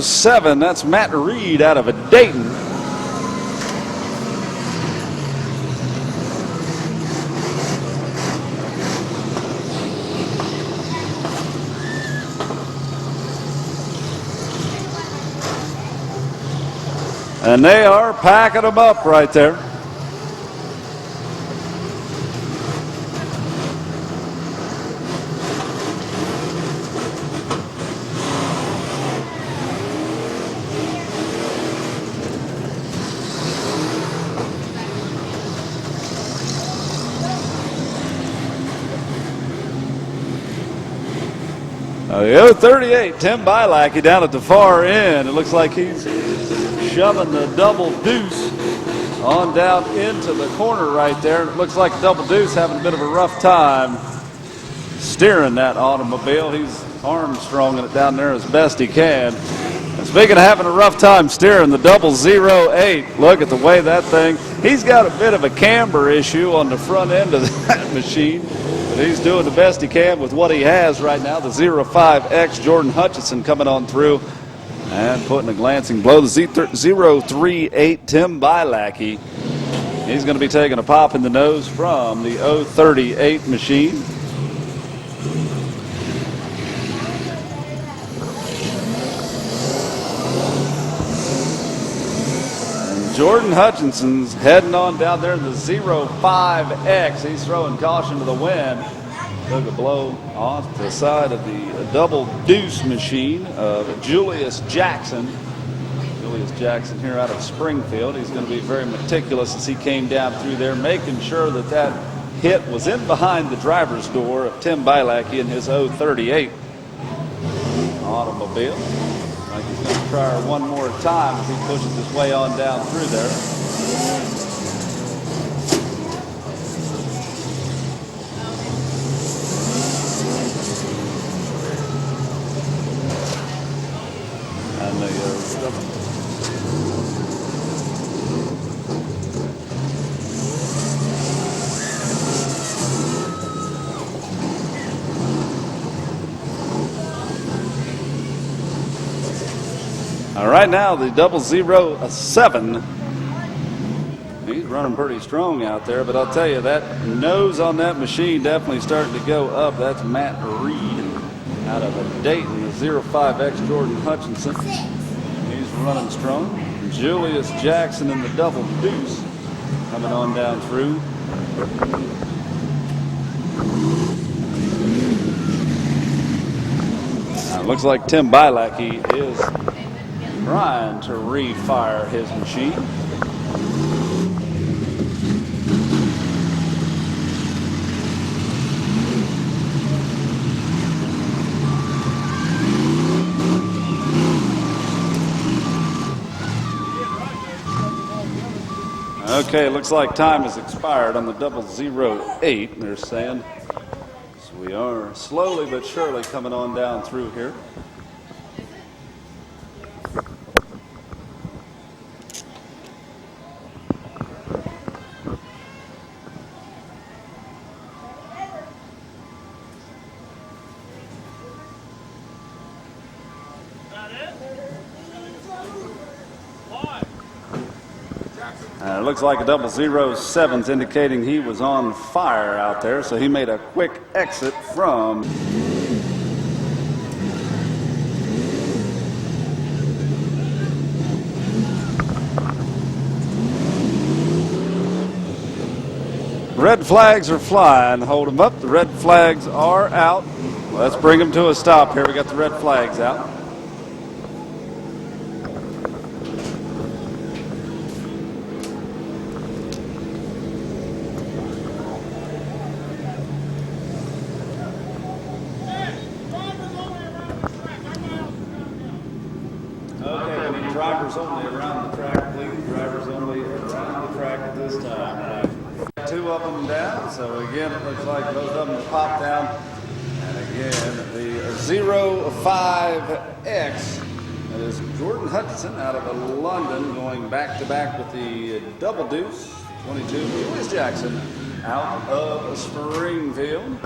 C: 007. That's Matt Reed out of Dayton. And they are packing them up right there. The 038, Tim Bilackey down at the far end. It looks like he's shoving the double deuce on down into the corner right there. It looks like double deuce having a bit of a rough time steering that automobile. He's Armstronging it down there as best he can. And speaking of having a rough time steering the 008, look at the way that thing, he's got a bit of a camber issue on the front end of that machine. He's doing the best he can with what he has right now. The 05X, Jordan Hutchinson coming on through and putting a glancing blow. The 038, Tim Bilackey. He's going to be taking a pop in the nose from the 038 machine. Jordan Hutchinson's heading on down there in the 05X. He's throwing caution to the wind. Took a blow off the side of the double deuce machine of Julius Jackson. Julius Jackson here out of Springfield. He's going to be very meticulous as he came down through there, making sure that that hit was in behind the driver's door of Tim Bilackey in his 038 automobile. Like he's going to try her one more time as he pushes his way on down through there. And right now, the 007, he's running pretty strong out there, but I'll tell you, that nose on that machine definitely starting to go up. That's Matt Reed out of Dayton, the 05X Jordan Hutchinson. He's running strong. Julius Jackson in the double deuce coming on down through. Looks like Tim Bilackey is trying to refire his machine. Okay, looks like time has expired on the 008, they're saying. So we are slowly but surely coming on down through here. looks like a 007's indicating he was on fire out there, so he made a quick exit from. Red flags are flying. Hold them up. The red flags are out. Let's bring them to a stop here. We got the red flags out. Okay, we need drivers only around the track, please. Drivers only around the track at this time. Two of them down, so again, it looks like both of them popped down. And again, the 05X, that is Jordan Hutchinson out of London, going back to back with the double deuce, 22, Julius Jackson out of Springfield.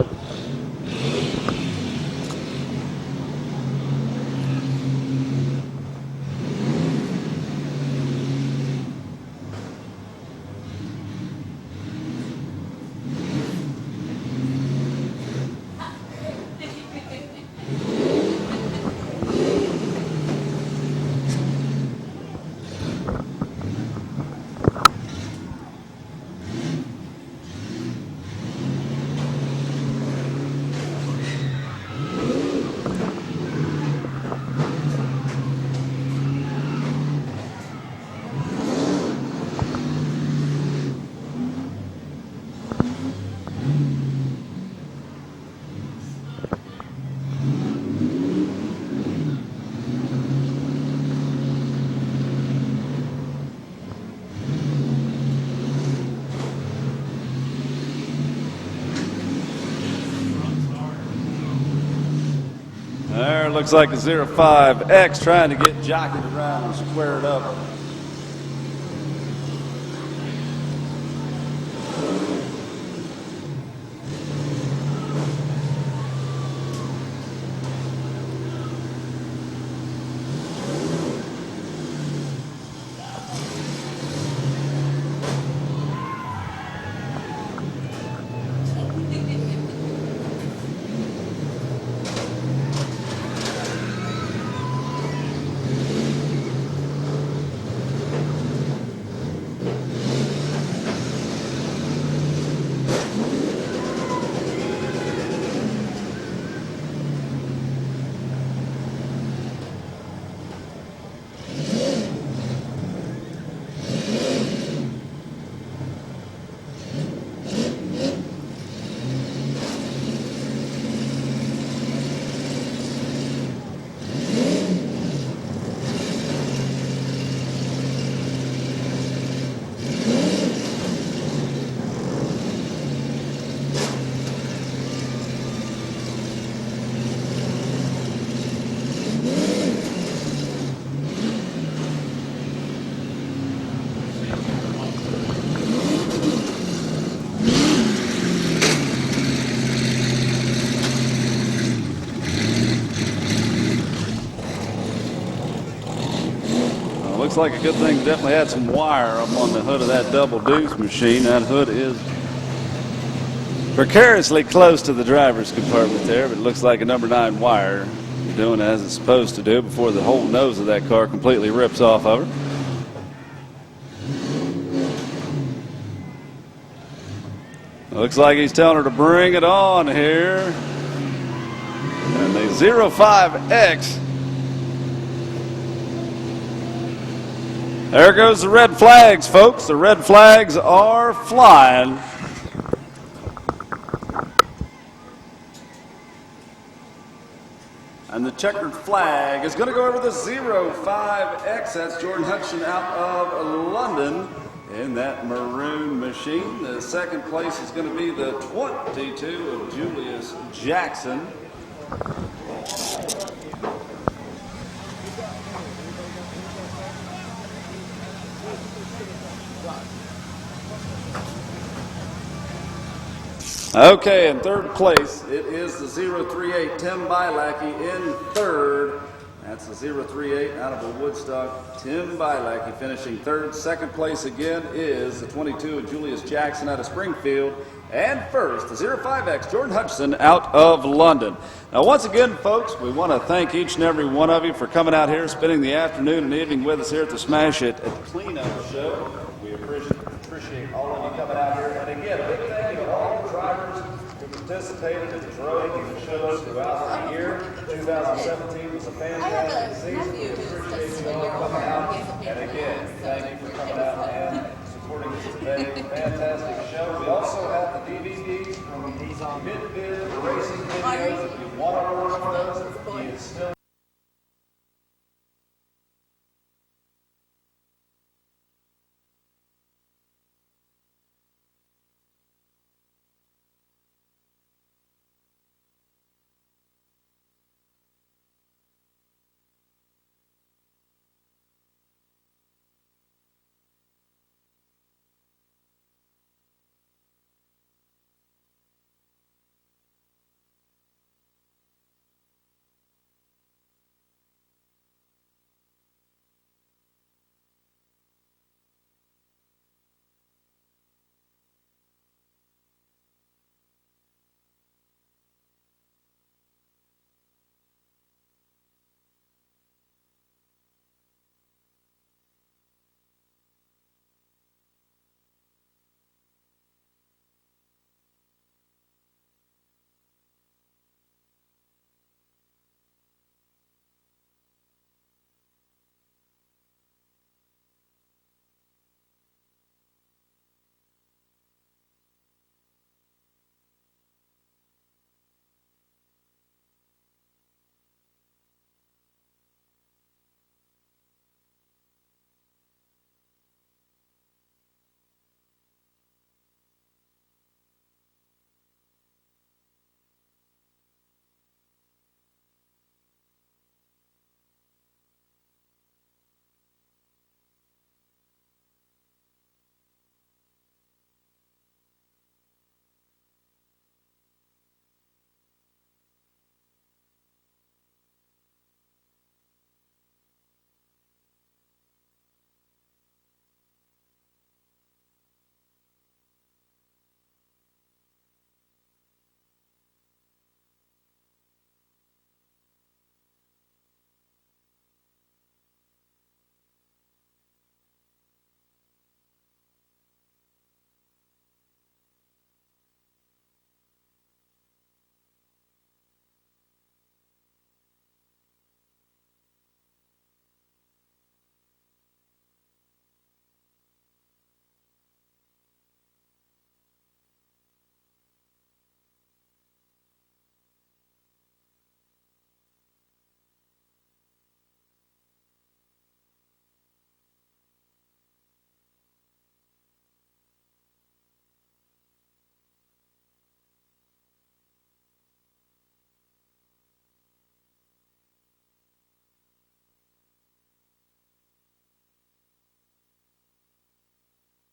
C: There, looks like a 05X trying to get jockeyed around and squared up. Looks like a good thing, definitely had some wire up on the hood of that double deuce machine. That hood is precariously close to the driver's compartment there, but it looks like a number 9 wire doing as it's supposed to do before the whole nose of that car completely rips off of her. Looks like he's telling her to bring it on here. And the 05X. There goes the red flags, folks. The red flags are flying. And the checkered flag is going to go over the 05X. That's Jordan Hutchinson out of London in that maroon machine. The second place is going to be the 22 of Julius Jackson. Okay, in third place, it is the 038 Tim Bielacki in third. That's a 0.38 out of a Woodstock. Tim Bilecki finishing third. Second place again is the 22 of Julius Jackson out of Springfield. And first, the 0.5X Jordan Hutchison out of London. Now, once again, folks, we want to thank each and every one of you for coming out here, spending the afternoon and evening with us here at the Smash It at the Cleanup Show. We appreciate all of you coming out here. And again, a big thank you to all the drivers who participated in the drove shows throughout the year. 2017 was a fantastic season. We appreciate you all coming out. And again, thank you for coming out and supporting us today. Fantastic show. We also have the DVDs from Mid-Vid racing videos. If you want to order those, he is still